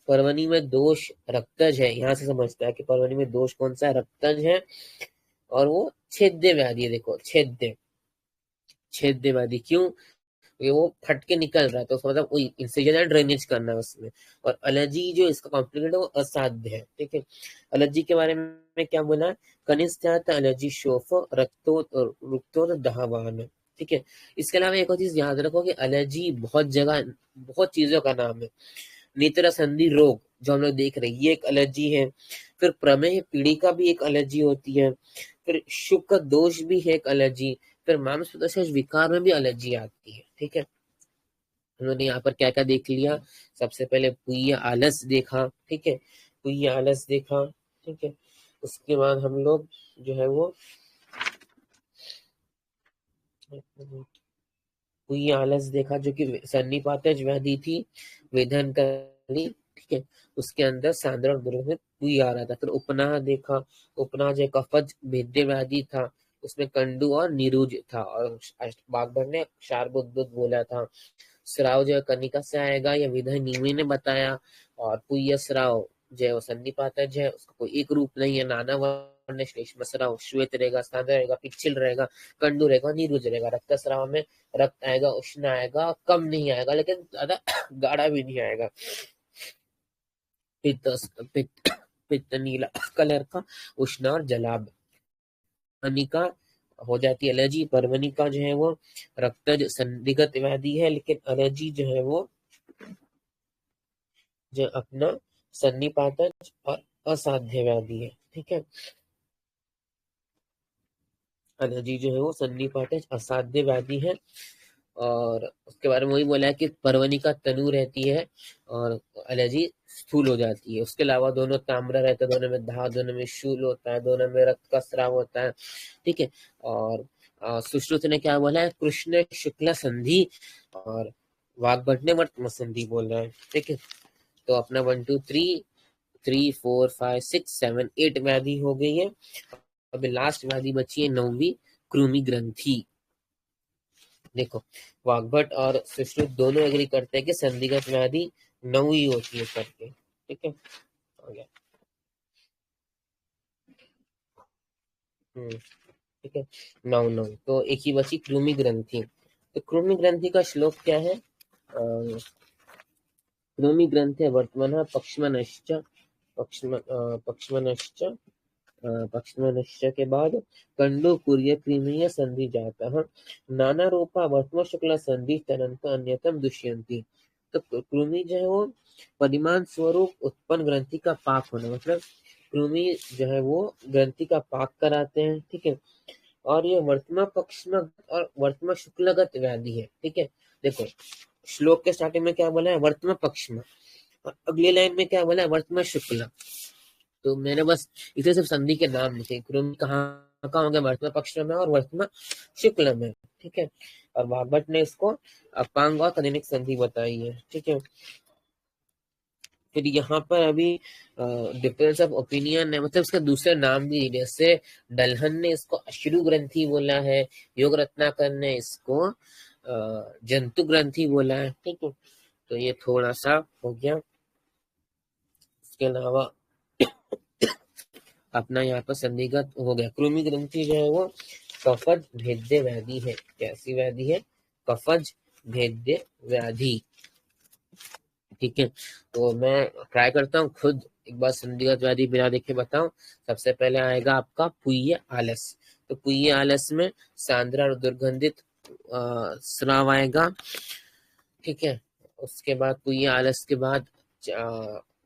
पर्वनी में दोष रक्तज है, यहाँ से समझता है कि पर्वनी में दोष कौन सा है? रक्तज है। और वो छेद्य व्याधि है। देखो, छेद्य, छेद्य व्याधि क्यों? ये वो फट के निकल रहा है, तो उसका मतलब वही इंसिजन है, ड्रेनेज करना है उसमें। और एलर्जी जो इसका कॉम्प्लिकेट है वो असाध्य है। ठीक है। एलर्जी के बारे में क्या बोला? कनिष्ठात एलर्जी शोफ रुक्तो दहावान। ठीक है। इसके अलावा एक और चीज याद रखो कि एलर्जी बहुत जगह, बहुत चीजों का नाम है। नेत्र संधि रोग जो हम लोग देख रहे हैं, ये एक एलर्जी है। फिर प्रमेह पीढ़ी का भी एक एलर्जी होती है। फिर शुक्र दोष भी है एक एलर्जी। फिर मांसपेशी विकार में भी एलर्जी आती है। ठीक है। उन्होंने यहाँ पर क्या क्या देख लिया? सबसे पहले पुय आलस देखा। ठीक है, पुय आलस देखा। ठीक है। उसके बाद हम लोग जो है वो पुय आलस देखा, जो कि सन्निपातज व्याधि थी, वेदन कली। ठीक है। उसके अंदर सांद्र और दुर्गंध पुय आ रहा था। फिर उपनाह देखा। उपनाह जो कफज भेद्य व्याधि था, उसमें कंडू और निरुज था। और बागभर ने शार्बुद्ध बोला था। स्राव जो है कनिका से आएगा, या विधय नीमी ने बताया। और पुय स्राव जो है वो सन्निपातज है, उसका कोई एक रूप नहीं है, नाना वर्ण। श्लेष्म स्राव श्वेत रहेगा, सांद्र रहेगा, पिछिल रहेगा, कंडू रहेगा, नीरुज रहेगा। रक्त स्राव में रक्त आएगा, उष्ण आएगा, कम नहीं आएगा लेकिन ज्यादा गाढ़ा भी नहीं आएगा। पित्त, पित्त, पित्त नीला कलर का, उष्ण और जलाब। कनिका हो जाती है एलर्जी। पर्वनी का जो है वो रक्तज संदिग्ध व्याधि है, लेकिन एलर्जी जो है वो जो अपना सन्निपातज और असाध्य व्याधि है। ठीक है। एलर्जी जो है वो सन्निपातज असाध्य व्याधि है। और उसके बारे में वही बोला है कि पर्वनी का तनु रहती है और एलर्जी स्थूल हो जाती है। उसके अलावा दोनों ताम्र रहता है, दोनों में धा, दोनों में शूल होता है, दोनों में रक्त का स्राव होता है। ठीक है। और सुश्रुत ने क्या बोला है? कृष्ण शुक्ला संधि, और वाग्भट ने वर्तमान संधि बोल रहा है। ठीक है। तो अपना 1 2 3 3 4 5 6 7 8 व्याधि हो गई है। अभी लास्ट व्याधि बची है 9वीं, कृमि ग्रंथि। देखो, वाग्भट और सुश्रुत दोनों एग्री करते हैं कि संदिग्ध व्याधि 9 ही होती है करके। ठीक है। हो गया। हम्म ठीक है, 9 9, तो एक ही बची कृमि ग्रंथि। तो कृमि ग्रंथि का श्लोक क्या है? कृमि ग्रंथे वर्तमान पक्ष्मनश्च, पक्ष्मनश्च, पक्ष्मनश्च के बाद कंडो कुर्य प्रीमीय संधि जाता है, नाना रूपा वर्तमान शुक्ला संधि तनंत अन्यतम दुष्यंती। तो कृमि जो है वो परिमाण स्वरूप उत्पन्न ग्रंथि का पाक होना, मतलब कृमि जो है वो ग्रंथि का पाक कराते हैं, ठीक है। और ये वर्तमान पक्ष में और वर्तमान शुक्लगत व्याधि है, ठीक है। देखो श्लोक के स्टार्टिंग में क्या बोला है? वर्तमान पक्ष में, और अगली लाइन में क्या बोला है? वर्तमान शुक्ल। तो मैंने बस इसे सिर्फ संधि के नाम लिखे, कृमि कहाँ कहाँ होंगे? वर्तमान पक्ष में और वर्तमान शुक्ल में, ठीक है। और भागवत ने इसको अपांग और कनिनिक संधि बताई है, ठीक है। फिर यहाँ पर अभी डिफरेंस ऑफ ओपिनियन है, मतलब इसका दूसरे नाम भी, जैसे डलहन ने इसको अश्रु ग्रंथि बोला है, योग रत्नाकर ने इसको जंतु ग्रंथि बोला है, ठीक है। तो ये थोड़ा सा हो गया। इसके अलावा अपना यहाँ पर संदिग्ध हो गया, कृमि ग्रंथि जो है वो कफज भेद्य व्याधि है। कैसी व्याधि है? कफज भेद्य व्याधि, ठीक है। तो मैं ट्राई करता हूँ खुद एक बार संदिग्ध व्याधि बिना देखे बताऊं। सबसे पहले आएगा आपका पुय्य आलस। तो पुय्य आलस में सांद्रा और दुर्गंधित स्राव आएगा, ठीक है। उसके बाद पुय्य आलस के बाद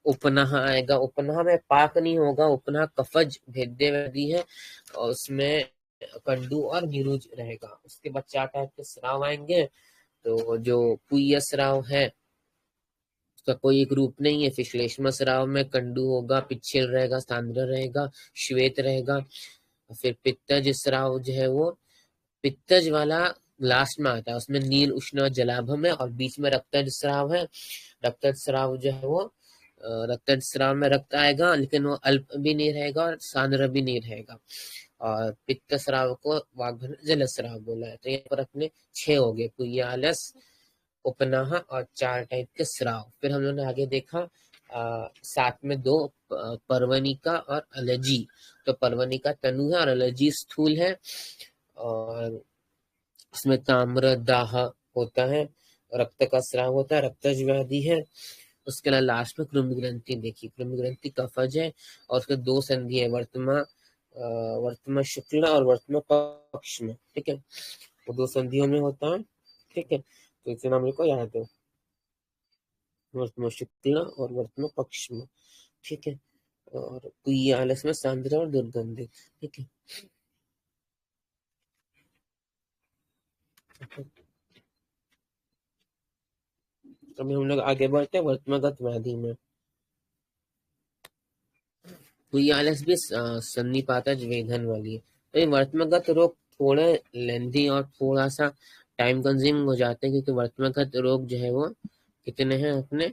उपनाह आएगा। उपनाह में पाक नहीं होगा, उपनाह कफज भेद्य व्याधि है, और उसमें कंडू और नीरुज रहेगा। उसके बाद 4 टाइप के स्राव आएंगे। तो जो पुय्य स्राव है उसका कोई एक रूप नहीं है। फिश्लेष्मा स्राव में कंडू होगा, पिच्छिल रहेगा, सांद्र रहेगा, श्वेत रहेगा। फिर पित्तज स्राव जो है वो पित्तज वाला लास्ट में आता है, उसमें नील उष्ण जलाभम है, और बीच में रक्तज स्राव है। रक्तज स्राव जो है वो रक्तज स्राव में रक्त आएगा, लेकिन वो अल्प भी नहीं रहेगा और सांद्र भी नहीं रहेगा। और पित्त स्राव को वाग्भट जल स्राव बोला है। तो यहाँ पर अपने 6 हो गए, पुय्य आलस, उपनाह और 4 टाइप के स्राव। फिर हम लोगों ने आगे देखा साथ में 2 पर्वनिका और अलर्जी। तो पर्वनिका तनु है और अलर्जी स्थूल है, और उसमें ताम्र दाह होता है, रक्त का स्राव होता है, रक्तज व्याधि है। उसके अलावा लास्ट में कृमि ग्रंथि देखी। कृमि ग्रंथि कफज है, और उसके 2 संधि है, वर्तमान शुक्ल और वर्तमान पक्ष में, ठीक है। वो 2 संधियों में होता है, ठीक है। तो इसे नाम को याद है, वर्तमान शुक्ल और वर्तमान पक्ष में, ठीक है। और पुय्य आलस में सांद्र और दुर्गंधित, ठीक है। अभी हम लोग आगे बढ़ते हैं वर्तमागत व्याधि में। पुय्य आलस भी सन्निपातज वेधन वाली है। तो ये वर्तमागत रोग थोड़े लेंथी और थोड़ा सा टाइम कंज्यूमिंग हो जाते हैं, क्योंकि वर्तमागत रोग जो है वो कितने हैं अपने?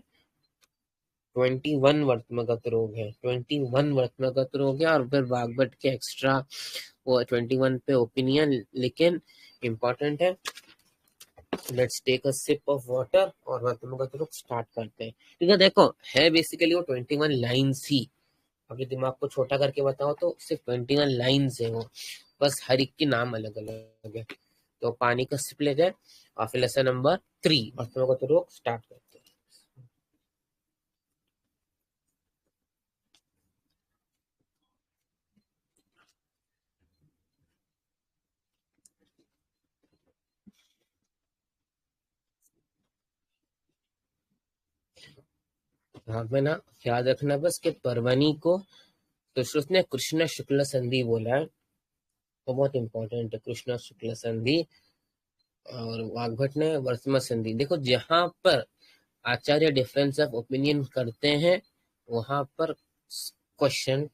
21 वर्तमागत रोग है, 21 वर्तमागत रोग है। और फिर वाग्भट के एक्स्ट्रा वो 21 पे ओपिनियन, लेकिन इम्पोर्टेंट है। Let's take a sip of water और वर्तमागत रोग स्टार्ट करते हैं। ठीक है, देखो है बेसिकली वो 21 लाइन्स ही। अपने दिमाग को छोटा करके बताओ तो सिर्फ 21 लाइन्स है वो, बस हर एक के नाम अलग अलग है। तो पानी का सिप ले जाए, और फिर लेसन नंबर 3 वर्तमागत रोग स्टार्ट करते हैं। हाँ में ना याद रखना बस कि परवनी को तो उसने कृष्ण शुक्ल संधि बोला है, तो बहुत इंपॉर्टेंट है कृष्ण शुक्ल संधि। और वाग्भट ने वर्तमान संधि। देखो जहां पर आचार्य डिफरेंस ऑफ ओपिनियन करते हैं वहां पर क्वेश्चन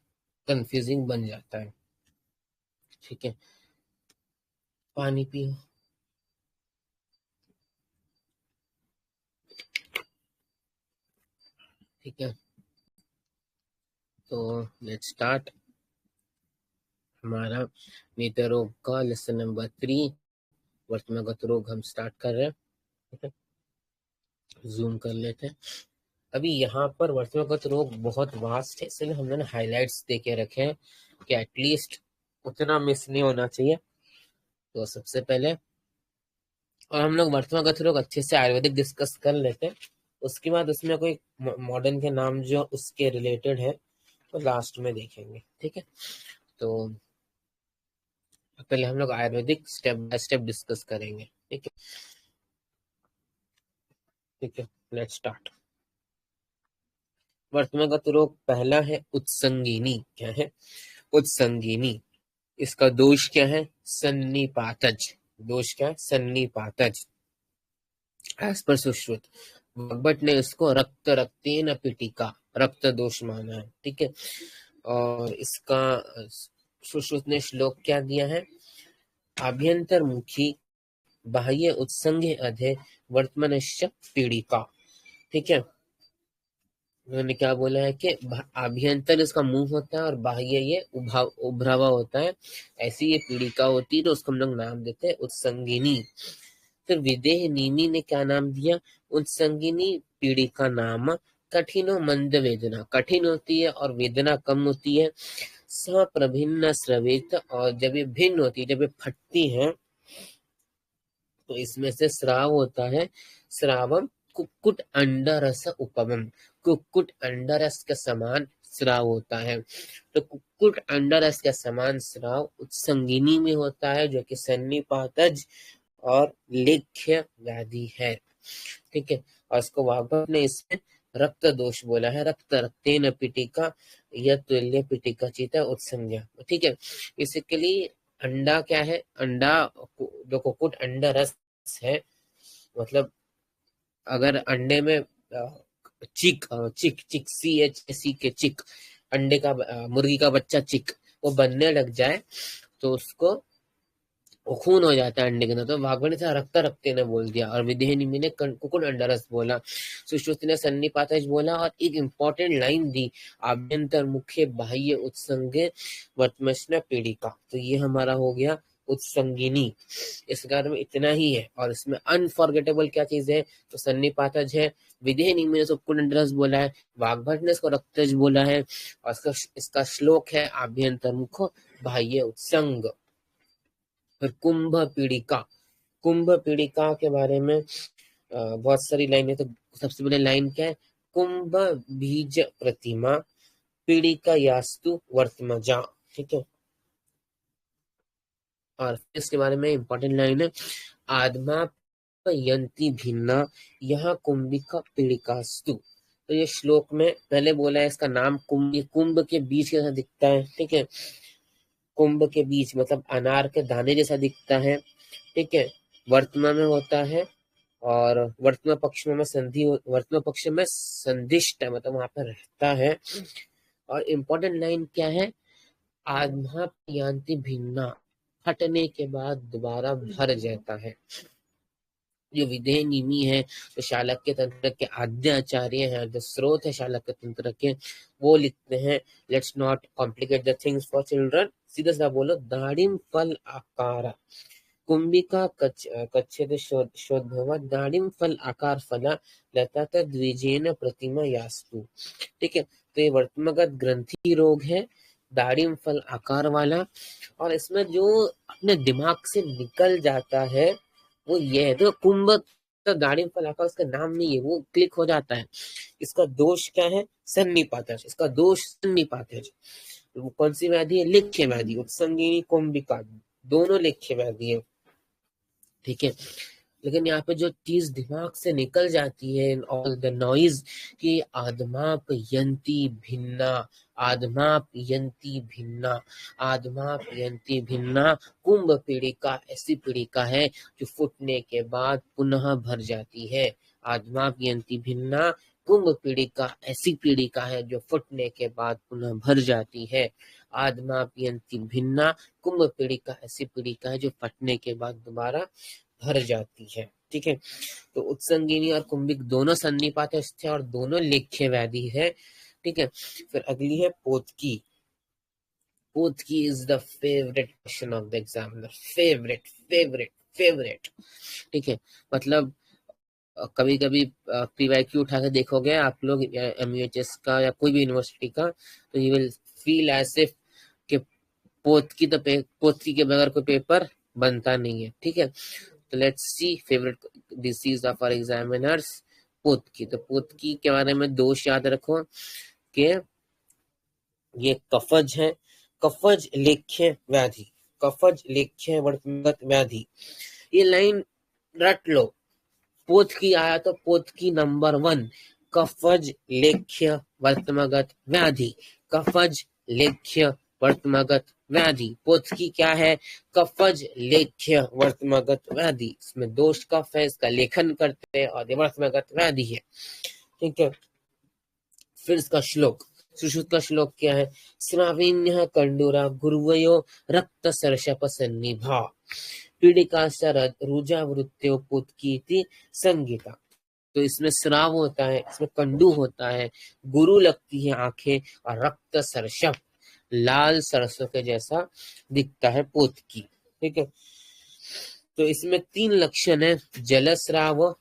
कंफ्यूजिंग बन जाता है, ठीक है। पानी पियो। ठीक है, तो लेट्स स्टार्ट हमारा नेत्र रोग का लेसन नंबर 3 वर्तमागत रोग हम स्टार्ट कर रहे हैं, ठीक है। जूम कर लेते हैं। अभी यहाँ पर वर्तमागत रोग बहुत वास्ट है, इसलिए हम लोगों ने हाईलाइट्स दे के रखे हैं कि एटलीस्ट उतना मिस नहीं होना चाहिए। तो सबसे पहले, और हम लोग वर्तमानगत रोग अच्छे से आयुर्वेदिक डिस्कस कर लेते हैं, उसके बाद उसमें कोई मॉडर्न के नाम जो उसके रिलेटेड है तो लास्ट में देखेंगे, ठीक है। तो पहले हम लोग Ayurvedic step by step discuss करेंगे, ठीक है। ठीक है, लेट्स स्टार्ट। वर्तमानगत रोग पहला है उत्संगीनी। क्या है? उत्संगीनी। इसका दोष क्या है? सन्निपातज। दोष क्या है? सन्निपातज। एज पर सुश्रुत, भगवत ने इसको रक्त रक्तेन पीटिका, रक्त दोष माना है, ठीक है। और इसका सुश्रुत ने श्लोक क्या दिया है? आभ्यंतर मुखी बाह्य उत्संगे अधे वर्तमनश्च पीड़िका, ठीक है। उन्होंने क्या बोला है कि आभ्यंतर इसका मुंह होता है और बाह्य ये उभरा हुआ होता है, ऐसी ये पीड़िका होती है, तो उसको हम लोग नाम देते हैं उत्संगिनी। फिर विदेह नीमी ने क्या नाम दिया? उत्संगिनी पीड़िका नाम कठिनो मंद वेदना, कठिन होती है और वेदना कम होती है। प्रभिन्न स्रवित, और जब ये भिन्न होती है, जब ये फटती है तो इसमें से स्राव होता है। स्रावम कुक्कुट अंडरस उपमम, कुक्कुट अंडरस के समान स्राव होता है। तो कुक्कुट अंडरस के समान स्राव उत्संगिनी में होता है, जो कि सन्निपातज और लेख्य व्याधि है, ठीक है। और इसको वाग्भट ने इसमें रक्त दोष बोला है, रक्त रक्तेन पीटिका यह तुल्य पीटिका चिता उत्संज्ञा, ठीक है। बेसिकली अंडा क्या है? अंडा जो कुक्कुट अंडा रस है, मतलब अगर अंडे में चिक चिक चिक सी एच सी के चिक, अंडे का मुर्गी का बच्चा चिक वो बनने लग जाए तो उसको वो खून हो जाता है अंडे के अंदर। तो भागवत ने रक्त रक्ते ने बोल दिया, और विदेह निमि ने कुकुट अंडरस बोला, सुश्रुति ने सन्निपातज बोला, और एक इंपॉर्टेंट लाइन दी, आभ्यंतर मुख्य बाह्य उत्संगे वर्तमस्न पीड़िका। तो ये हमारा हो गया उत्संगिनी। इस बारे में इतना ही है, और इसमें अनफॉरगेटेबल क्या चीज है? तो सन्निपातज है, विदेह निमि ने कुकुट अंडरस बोला है, वाग्भट ने इसको रक्तज बोला है, और इसका श्लोक है आभ्यंतर मुख बाह्य उत्संग। फिर कुंभ पीड़िका, कुंभ पीड़िका के बारे में बहुत सारी लाइन है। तो सबसे पहले लाइन क्या है? कुंभ बीज प्रतिमा पीड़िका यास्तु वर्तमजा, ठीक है। और इसके बारे में इंपॉर्टेंट लाइन है, आत्मा यंती भिन्ना यहाँ कुंभिका पीड़िकास्तु। तो ये श्लोक में पहले बोला है, इसका नाम कुंभ, कुंभ के बीच जैसा दिखता है, ठीक है। कुंभ के बीच मतलब अनार के दाने जैसा दिखता है, ठीक है। वर्तमान में होता है, और वर्तमान पक्ष में संधि, वर्तमान पक्ष में संदिष्ट है, मतलब वहां पर रहता है। और इम्पोर्टेंट लाइन क्या है? आत्मा यांति भिन्ना, फटने के बाद दोबारा भर जाता है। जो विदेह निमि है, जो शालक्य तंत्र के आद्य आचार्य हैं, जो स्रोत है शालक्य तंत्र के, वो लिखते हैं, let's not complicate the things for children, सीधा सा बोलो, दाड़िम फल आकार कुंभिका कच्छेद शोधवा दाड़िम फल आकार फला लता द्विजेन प्रतिमा यास्तु, ठीक है। तो ये वर्तमागत ग्रंथि रोग है, दाड़िम फल आकार वाला, और इसमें जो अपने दिमाग से निकल जाता है वो ये है। तो कुंभ तो दाड़िम फल आकार उसका नाम नहीं है, वो क्लिक हो जाता है। इसका दोष क्या है? सन्निपातज। इसका दोष सन्निपातज। वो कौन सी व्याधि है? लेख्य व्याधि। उत्संगिनी कुंभिका दोनों लेख्य व्याधि है, ठीक है। लेकिन यहाँ पे जो चीज दिमाग से निकल जाती है, ऑल द नॉइज, कि आदमाप यंती भिन्ना, आदमाप यंती भिन्ना, आदमाप यंती भिन्ना कुंभ पीड़िका ऐसी पीड़िका है जो फूटने के बाद पुनः भर जाती है। आदमाप यंती भिन्ना कुंभ पीड़िका ऐसी पीड़िका है जो फूटने के बाद पुनः भर जाती है। आदमाप यंती भिन्ना कुंभ पीड़िका ऐसी पीड़िका है जो फटने के बाद दोबारा भर जाती है, ठीक है। तो उत्संगिनी और कुंभिक दोनों सन्निपात है और दोनों लेख्य व्याधि है, ठीक है। फिर अगली है पोतकी। पोतकी is the favourite question of the examiner, favourite favourite favourite, ठीक है। मतलब कभी कभी पीवाईक्यू उठा के देखोगे आप लोग एमयूएचएस का या कोई भी यूनिवर्सिटी का, तो you will feel as if कि पोतकी के बगैर कोई पेपर बनता नहीं है, ठीक है। तो let's see favourite disease of our examiners, पोतकी। तो पोतकी के बारे में दोष याद रखो कि ये कफज है, कफज लेख्य व्याधि, कफज लेख्य वर्तमगत व्याधि। ये लाइन रट लो, पोतकी आया तो पोतकी नंबर 1, कफज लेख्य वर्तमगत व्याधि, कफज लेख्य वर्तमगत व्याधि। पोतकी क्या है? कफज लेख्य वर्तमगत व्याधि। इसमें दोष कफ है, इसका लेखन करते हैं और ये वर्तमगत व्याधि है, ठीक है। फिर इसका श्लोक, सुश्रुत का श्लोक क्या है? स्राविन्य कंडूरा गुरुवयो रक्त सर्षप सन्निभा पीड़िका शरद रुजावृत्यो पुत्कीति संगीता। तो इसमें श्राव होता है, इसमें कंडू होता है, गुरु लगती है आंखें और रक्त सर्षप लाल सरसों के जैसा दिखता है पोतकी, ठीक है। तो इसमें 3 लक्षण है, जलस्राव,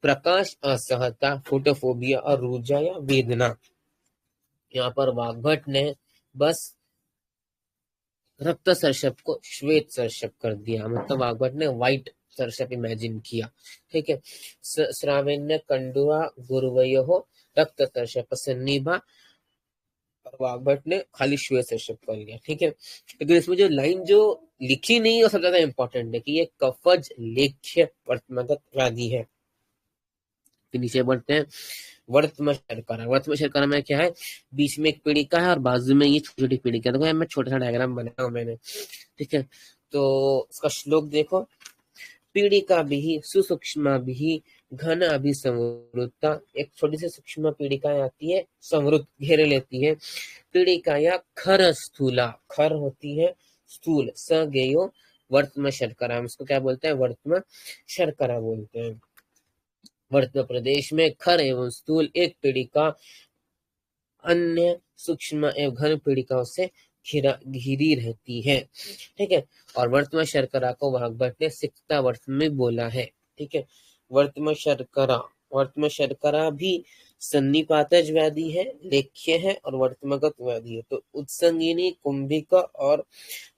प्रकाश असहता फोटोफोबिया और रुजा या वेदना। यहाँ पर वाग्भट ने बस रक्त सर्षप को श्वेत सर्षप कर दिया, मतलब वाग्भट ने व्हाइट सर्षप इमेजिन किया, ठीक है। श्रावेन्य कंडुआ गुरुवयो रक्त सर्षप सन्निभा, वाग्भट ने खाली श्वेत सर्षप कर लिया, ठीक है। लेकिन इसमें जो लाइन जो लिखी नहीं है वो सबसे ज्यादा इंपॉर्टेंट है कि ये कफज लेख्य वर्तमगत व्याधि है। फिर नीचे बढ़ते हैं, वर्तम शर्करा। वर्तम शर्करा में क्या है? बीच में एक पीड़िका है और बाजू में ये छोटी छोटी पीड़िका। देखो मैं छोटा सा डायग्राम बनाया हूं मैंने, ठीक है। तो इसका श्लोक देखो, पीड़िका भी सुसूक्ष्मा भी घन अभिसंवृत्ता। एक छोटी सी सूक्ष्म पीड़िका आती है, संवृत घेरे लेती है। पीड़िका या खर स्थूला, खर होती है स्थूल, स गेयो वर्तम शर्करा। इसको क्या बोलते हैं? वर्तम शर्करा बोलते हैं। वर्तमान प्रदेश में खर एवं स्थूल एक पीड़िका अन्य सूक्ष्म एवं घन पीड़िकाओं से घिरी रहती है, ठीक है। और वर्तमान शर्करा को वाग्भट ने सिक्ता वर्त में बोला है, ठीक है। वर्तमान शर्करा भी सन्निपातज व्याधि है, लेख्य है और वर्तमगत व्याधि है। तो उत्संगिनी कुंभिक और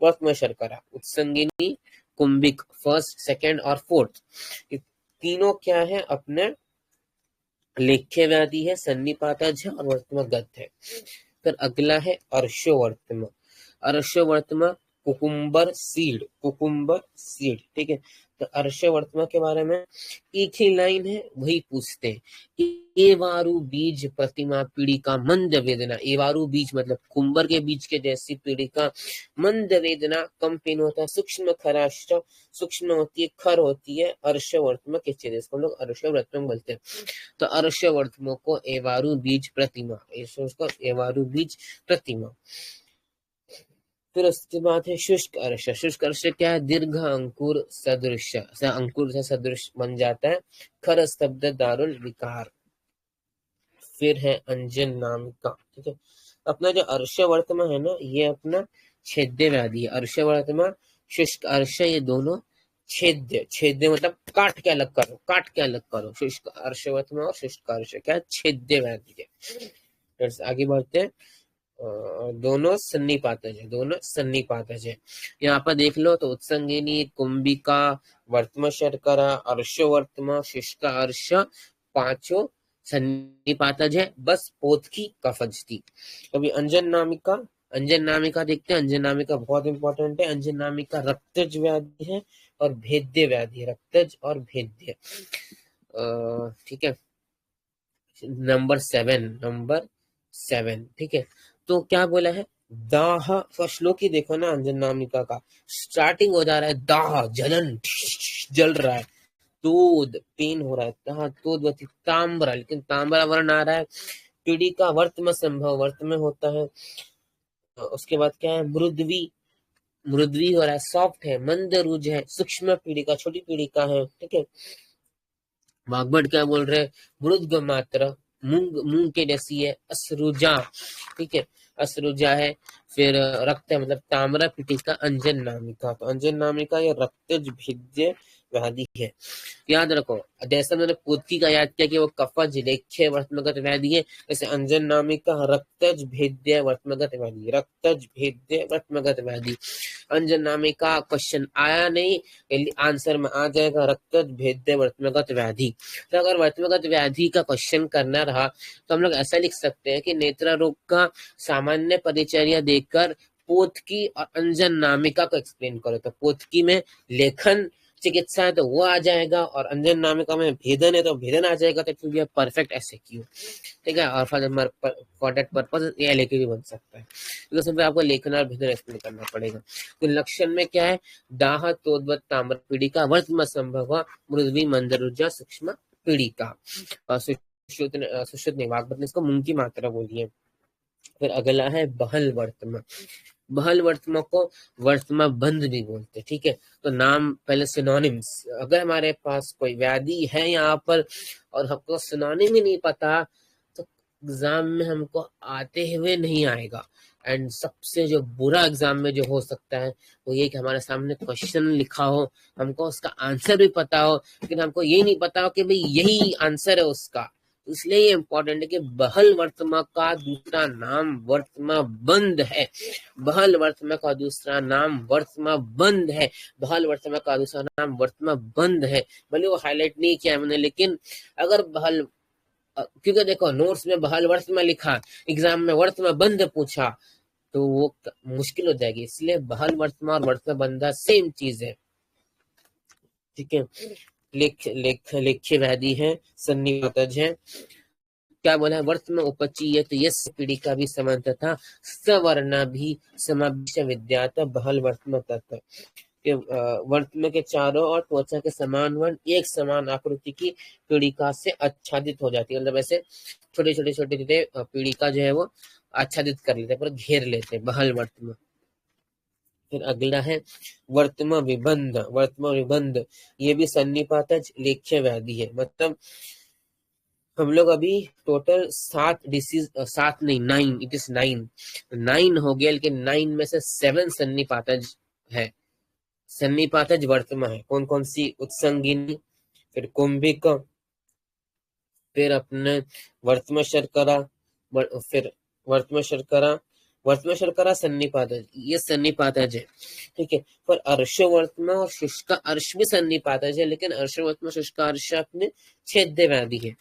वर्तमान शर्करा, उत्संगिनी कुंभिक फर्स्ट, सेकंड और फोर्थ, तीनों क्या है? अपने लेख्य व्याधि है, सन्निपातज है और वर्तमगत है। फिर अगला है अर्शोवर्तम। अर्शोवर्तम कुकुम्बर सीड, कुकुम्बर सीड, ठीक है। तो अर्शोवर्तम के बारे में एक ही लाइन है, वही पूछते हैं। एवारु बीज प्रतिमा पीड़िका मंद वेदना। एवारु बीज मतलब कुंबर के बीज के जैसी पीड़िका, मंद वेदना, कम पेन होता है, सूक्ष्म खराश्च, सूक्ष्म होती है, खर होती है, अर्शवर्तम के चेहरे, इसको हम लोग अर्शवर्तम बोलते हैं। तो अर्शवर्तमों को एवारु बीज प्रतिमा, उसको एवारु बीज प्रतिमा। फिर उसके बाद है शुष्क अर्श। शुष्क अर्श क्या है? दीर्घ अंकुर सदृश, अंकुर से सदृश बन जाता है, खर स्तब्ध दारुल विकार। फिर है अंजन नामिका, ठीक है। अपना जो अर्शवर्तम है ना, ये अपना छेद्य व्याधि है। अर्शवर्तम, शुष्क अर्श, ये दोनों छेद्य, छेद्य मतलब काट के अलग करो, काट के अलग करो। शुष्क अर्शवर्तम और शुष्क अर्श क्या? छेद्य व्याधि है। आगे बढ़ते हैं, दोनों सन्निपातज है, दोनों सन्निपातज है। यहाँ पर देख लो तो उत्संगिनी कुंभिका वर्तम शर्करा अर्शवर्तम शुष्क अर्श पांचों सन्निपातज है, बस पोतकी कफज थी। अभी अंजन नामिका, अंजन नामिका देखते हैं। अंजन नामिका बहुत इंपॉर्टेंट है। अंजन नामिका रक्तज व्याधि है और भेद्य व्याधि है, रक्तज और भेद्य, ठीक है। नंबर 7, ठीक है। तो क्या बोला है? दाह, श्लोक ही देखो ना अंजन नामिका का, स्टार्टिंग हो जा रहा है दाह, जलन, जल रहा है, तोद पेन हो रहा है, दाह तोद ताम्रा, लेकिन ताम्रा वर्ण आ रहा है। पीड़िका वर्त में संभव, वर्त में होता है। उसके बाद क्या है? मृद्वी, मृद्वी हो रहा है, सॉफ्ट है, मंद रुज है, सूक्ष्म पीड़िका, छोटी पीड़िका है, ठीक है। वाग्भट क्या बोल रहे हैं? मृदग मात्र, मूंग, मूंग के जैसी है, असरुजा, ठीक है। अश्रुजा है, फिर रक्त है मतलब ताम्र पीठिका अंजन नामिका। तो अंजन नामिका ये रक्तज भेद्य व्याधि है। याद रखो, जैसे मैंने पोथी का याद किया कि वो कफज लेख्य वर्तमगत व्याधि है, जैसे अंजन नामिका रक्तज भेद्य वर्तमगत व्याधि, रक्तज भेद्य वर्तमगत व्याधि। अंजन नामिका क्वेश्चन आया नहीं, आंसर में आ जाएगा रक्तज भेद्य वर्तमगत व्याधि। तो अगर वर्तमगत व्याधि का क्वेश्चन करना रहा तो हम लोग ऐसा लिख सकते हैं कि नेत्र रोग का सामान्य परिचर्या देकर पोथकी और अंजन नामिका को एक्सप्लेन करो। तो पोथकी में लेखन चिकित्सा है तो वो आ जाएगा, और अंजन नामिका में भेदन है तो भेदन आ जाएगा। तो क्योंकि परफेक्ट ऐसे क्यों, ठीक है। और फॉर दैट पर्पज ये लेके भी बन सकता है, तो उसमें आपको लेखन और भेदन एक्सप्लेन करना पड़ेगा। तो लक्षण में क्या है, दाह तोद्वत ताम्र पीड़िका वर्तम संभव मृदवी मंदरुजा सूक्ष्म पीड़िका। सुश्रुत ने वाग्भट ने इसको मुंह की मात्रा बोली है। फिर अगला है बहल वर्तम। बहल वर्तमा को वर्तमा बंद भी बोलते, ठीक है। तो नाम पहले सिनोनिम्स, अगर हमारे पास कोई व्याधि है यहाँ पर और हमको सिनोनिम ही नहीं पता तो एग्जाम में हमको आते हुए नहीं आएगा। एंड सबसे जो बुरा एग्जाम में जो हो सकता है वो ये कि हमारे सामने क्वेश्चन लिखा हो, हमको उसका आंसर भी पता हो, लेकिन हमको ये नहीं पता हो कि भाई यही आंसर है उसका। इसलिए ये इंपॉर्टेंट है कि बहल वर्तमा का दूसरा नाम वर्तमा बंद है। बहल वर्तमा का दूसरा नाम वर्तमा बंद है। बहल वर्तमा का दूसरा नाम वर्तमा बंद है। भले वो हाईलाइट नहीं किया मैंने, लेकिन अगर बहल, क्योंकि देखो नोट्स में बहल वर्तमा लिखा, एग्जाम में वर्तमा बंद पूछा तो वो मुश्किल हो जाएगी। इसलिए बहल वर्तमा और वर्तमा बंधा सेम चीज है, ठीक है। लेख्य व्याधि है, सन्निपातज है। क्या बोला है, वर्त में उपचीयत यस पीड़िका भी समान तथा सवर्ण भी समावेश विद्यात बहल वर्तम तत्व के वर्तम के चारों और त्वचा के समान वर्ण एक समान आकृति की पीड़िका से आच्छादित हो जाती है। मतलब ऐसे छोटे छोटे छोटे छोटे पीड़िका जो है वो आच्छादित कर लेते हैं, पर घेर लेते हैं, बहल वर्तम। फिर अगला है वर्तम विबंध। वर्तम विबंध ये भी सन्निपातज लेख्य व्याधि है। मतलब हम लोग अभी टोटल 7 डिसीज, 7 नहीं 9, इट इज 9 हो गया, लेकिन 9 में से 7 सन्निपातज है। सन्निपातज वर्तमा है। कौन कौन सी, उत्संगिनी, फिर कुंभिक, फिर अपने वर्तम शर्करा, फिर वर्तम शर्करा, वर्तम शर्करा सन्निपातज, ये सन्निपातज है, ठीक है। पर अर्शवर्तमा और शुष्का अर्श भी सन्निपातज है, लेकिन अर्शवर्तमा शुष्का अर्श अपने छेद्य व्याधि है,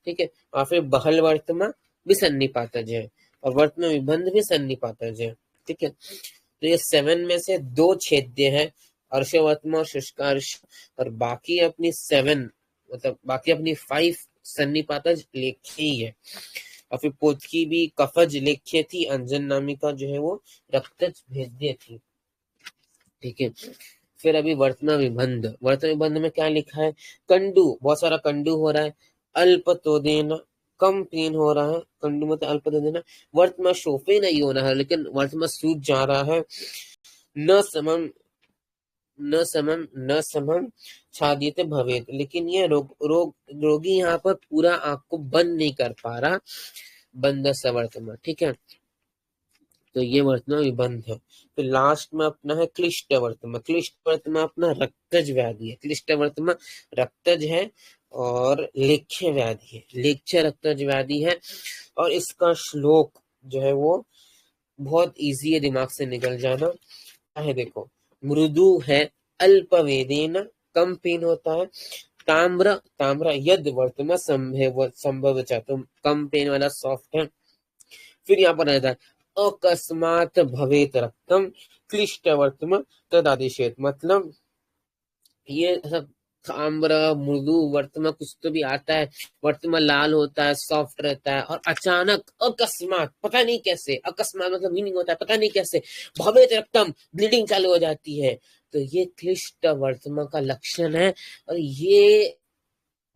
ठीक है। और फिर बहल वर्तमा भी सन्निपातज है, और वर्तमा विबंध भी सन्निपातज है, ठीक है। तो ये 7 में से 2 छेद्य है, अर्शवर्तमा और शुष्कार्श, और बाकी अपनी 7 मतलब बाकी अपनी 5 सन्निपातज लेख्य ही है। और फिर पोथकी भी कफज लेख्य थी, अंजन नामिका जो है वो रक्तज भेद्य थी, ठीक है। फिर अभी वर्तमान विबंध। वर्तमान विबंध में क्या लिखा है, कंडू, बहुत सारा कंडू हो रहा है, अल्प तो देना, कम पेन हो रहा है, कंडू मतलब अल्प तो देना, वर्तमान शोफे नहीं हो रहा है, लेकिन वर्तमान सूज जा रहा है, न समम न समम छादित भवेत, लेकिन ये रोगी यहाँ पर पूरा आंख को बंद नहीं कर पा रहा, बंद सवर्तमा, ठीक है। तो ये वर्तमान विबंध है। तो लास्ट में अपना है क्लिष्ट वर्तमा। क्लिष्ट वर्तमा अपना रक्तज व्याधि है। क्लिष्ट वर्तमा रक्तज है और लेख्य व्याधि है, लेख्य रक्तज व्याधि है। और इसका श्लोक जो है वो बहुत इजी है, दिमाग से निकल जाना है। देखो, मृदु है, अल्प वेदेन, कम पेन होता है, ताम्र यद वर्तमा संभव, तो कम पेन वाला सॉफ्ट है। फिर यहाँ पर रहता है अकस्मात भवेत रक्तम क्लिष्ट वर्तम तदादिशेत, मतलब ये सब ताम्र मृदु वर्तमा कुछ तो भी आता है, वर्तमा लाल होता है, सॉफ्ट रहता है, और अचानक अकस्मात, पता नहीं कैसे, अकस्मात मतलब मीनिंग होता है पता नहीं कैसे, भवेत रक्तम, ब्लीडिंग चालू हो जाती है। तो ये क्लिष्ट वर्तमा का लक्षण है, और ये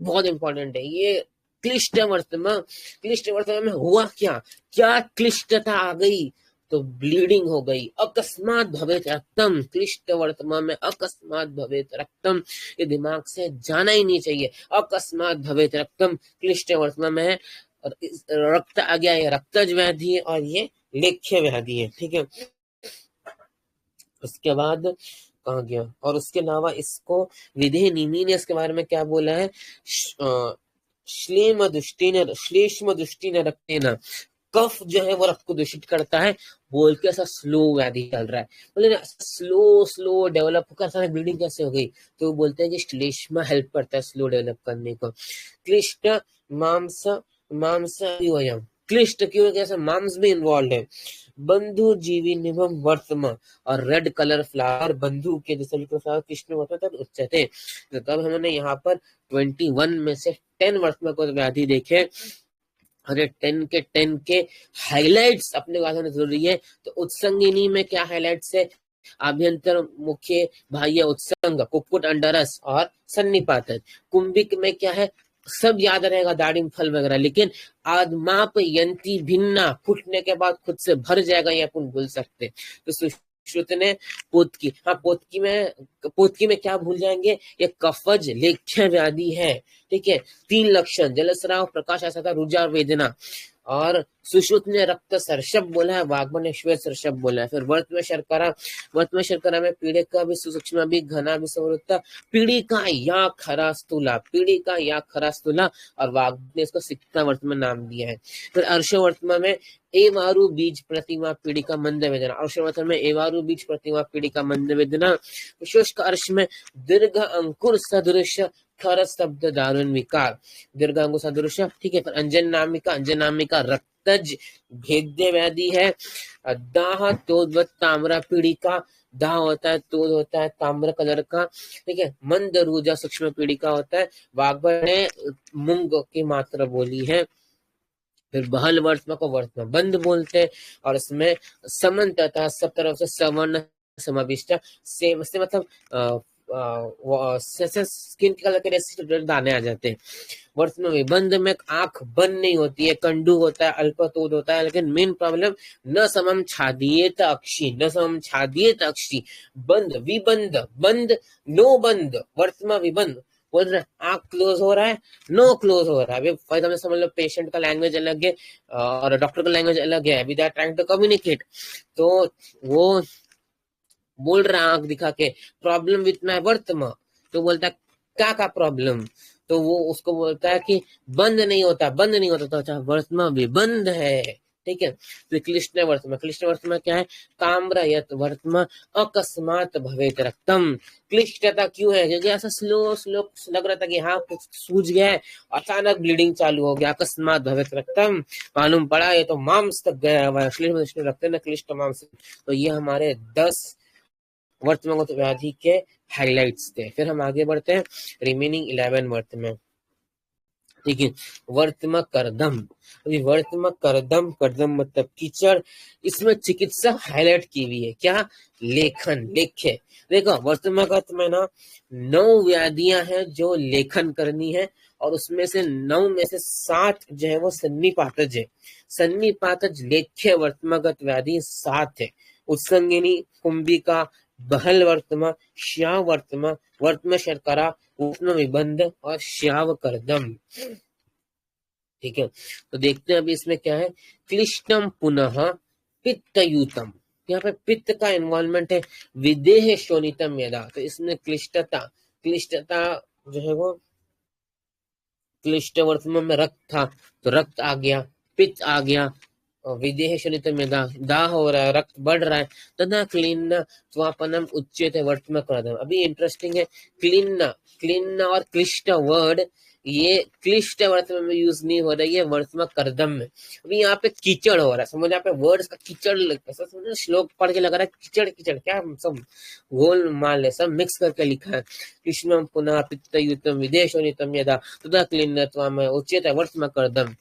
बहुत इंपॉर्टेंट है। ये क्लिष्ट वर्तमा में हुआ क्या, क्या क्लिष्टता आ गई, तो ब्लीडिंग हो गई। अकस्मात भवेत रक्तम, क्लिष्ट वर्तमा में अकस्मात भवेत रक्तम, ये दिमाग से जाना ही नहीं चाहिए। अकस्मात भवेत रक्तम क्लिष्ट वर्तमा में है, और रक्त आ गया, ये रक्तज व्याधि है और ये लेख्य व्याधि है। ठीक है, उसके बाद कहाँ गया, और उसके अलावा इसको विधेय निमि ने इसके बारे में क्या बोला है, श्लेष्म दृष्टि न रखते न, कफ जो है वो रक्त को दूषित करता है बोल के ऐसा स्लो व्याधि चल रहा है, बोले स्लो स्लो डेवलप होकर अचानक ब्लीडिंग कैसे हो गई, तो वो बोलते हैं कि श्लेष्मा हेल्प करता है स्लो डेवलप करने को। क्लिष्ट मांस मांस वयम, क्लिष्ट क्यों, कैसे मांस भी इन्वॉल्व है। बंधु जीवी निभम वर्तम, और रेड कलर फ्लावर बंधु के जैसे फ्लावर कृष्ण होता तब उच्चते, तो तब हमने यहाँ पर 21 में से 10 वर्तम को व्याधि देखे, और 10 के हाइलाइट्स अपने को आना जरूरी है। तो उत्संगिनी में क्या हाइलाइट्स है, आभ्यंतर मुख्य बाह्य उत्संग, कुक्कुट अंडरस और सन्निपातन। कुंभिक में क्या है, सब याद रहेगा, दाड़िम फल वगैरह, लेकिन आदमाप यंती भिन्ना, फूटने के बाद खुद से भर जाएगा, ये अपन भूल सकते। तो सुश्रुत ने पोतकी, हाँ पोतकी में क्या भूल जाएंगे, ये कफज लेख्य व्याधि है। ठीक है, 3 लक्षण, जलस्राव, प्रकाश ऐसा, रुजा, वेदना। और सुश्रुत ने रक्त सरशब बोला है, वाग्मन ने श्वेत सरशब बोला है। फिर वर्त में शर्करा में पीड़े का भी सूक्ष्म भी घना भी समृद्ध, पीड़ी का या खरा स्थूला, और वाग्मन ने इसको सिक्ता वर्त में नाम दिया है। फिर अर्शवर्तमा में एवारु बीज प्रतिमा पीड़ी का मंद वेदना, अर्शवर्तमा में एवारु बीज प्रतिमा पीड़ी का मंद वेदना। शुष्क अर्श में दीर्घ अंकुर सदृश खर शब्द दारुण विकार, दीर्घांगु सदृश। ठीक है, फिर अंजन नामिका रक्तज भेद्य व्याधि है। दाह तोद्वत ताम्रा पीड़ी का, दाह होता है, तोद होता है ताम्र कलर का। ठीक है, मंद रूजा सूक्ष्म पीड़ी का होता है। वाग्भट ने मूंग की मात्रा बोली है। फिर बहल वर्तमा को वर्तमा बंद बोलते हैं, और इसमें समन तथा सब तरफ से सवर्ण समाविष्ट से मतलब स्किन कलर के जैसे दाने आ जाते हैं। वर्त में विबंध में आंख बंद नहीं होती है, कंडू होता है, अल्पतोद होता है, लेकिन मेन प्रॉब्लम न समम छादियेत अक्षी, बंद विबंध, बंद नो बंद, वर्तमा विबंध बोल रहे आंख क्लोज हो रहा है, नो क्लोज हो रहा है। फॉर एग्जाम्पल समझ लो पेशेंट का लैंग्वेज अलग है और डॉक्टर का लैंग्वेज अलग है, अभी they are trying to communicate, तो वो बोल रहा है आंख दिखा के प्रॉब्लम विथ माय वर्तमा, तो बोलता है क्या प्रॉब्लम, तो वो उसको बोलता है कि बंद नहीं होता, तो अच्छा वर्तमा भी बंद है। ठीक है, तो क्लिष्ट वर्तमा क्या है, ताम्र यत वर्तमा अकस्मात भवेत रक्तम। क्लिष्टता क्यों है, क्योंकि ऐसा स्लो लग रहा था कि हाँ कुछ सूज गया है, अचानक ब्लीडिंग चालू हो गया, अकस्मात भवेत रक्तम, मालूम पड़ा ये तो मांस तक गया हुआ है, रखते ना क्लिष्ट मांस। तो ये हमारे 10 वर्तमान व्याधि के हाइलाइट्स थे। फिर हम आगे बढ़ते हैं रिमेनिंग 11 वर्त में। ठीक है, वर्तम करदम, अभी वर्तम करदम मतलब कीचड़, इसमें चिकित्सा हाईलाइट की हुई है, क्या, लेख्य। देखो वर्तमागत में ना 9 व्याधियां हैं जो लेखन करनी है, और उसमें से 9 में से 7 जो है वो सन्निपातज है। सन्निपातज लेख्य वर्तमागत व्याधि 7 है। उत्संगिनी, कुंभिका, बहल वर्तमा, श्याव वर्तमा, वर्तम शर्करा, उपन विबंध और श्याव करदम। ठीक है, तो देखते हैं अभी इसमें क्या है, क्लिष्टम पुनः पित्तयुतम, यहाँ पे पित्त का इन्वॉल्वमेंट है। विदेह शोनितम यदा, तो इसमें क्लिष्टता जो है वो क्लिष्ट वर्तमान में रक्त था, तो रक्त आ गया, पित्त आ गया, विदेह शनित में दाह हो रहा है, रक्त बढ़ रहा है। तथा क्लीन स्वापनम उच्चेत वर्तमान करदम। अभी इंटरेस्टिंग है, क्लीन और क्लिष्ट वर्ड, ये क्लिष्ट वर्तमान में यूज नहीं हो रही है, वर्तमान करदम में। अभी यहाँ पे कीचड़ हो रहा है, समझ, यहाँ पे वर्ड्स का कीचड़ लगता है, समझ, श्लोक पढ़ के लग रहा है कीचड़ क्या, सब गोल माल है, सब मिक्स करके लिखा है। कृष्णम पुनः पित्तयुतम विदेशोनितम यदा तथा क्लीनत्वम उच्चेत वर्तमान करदम।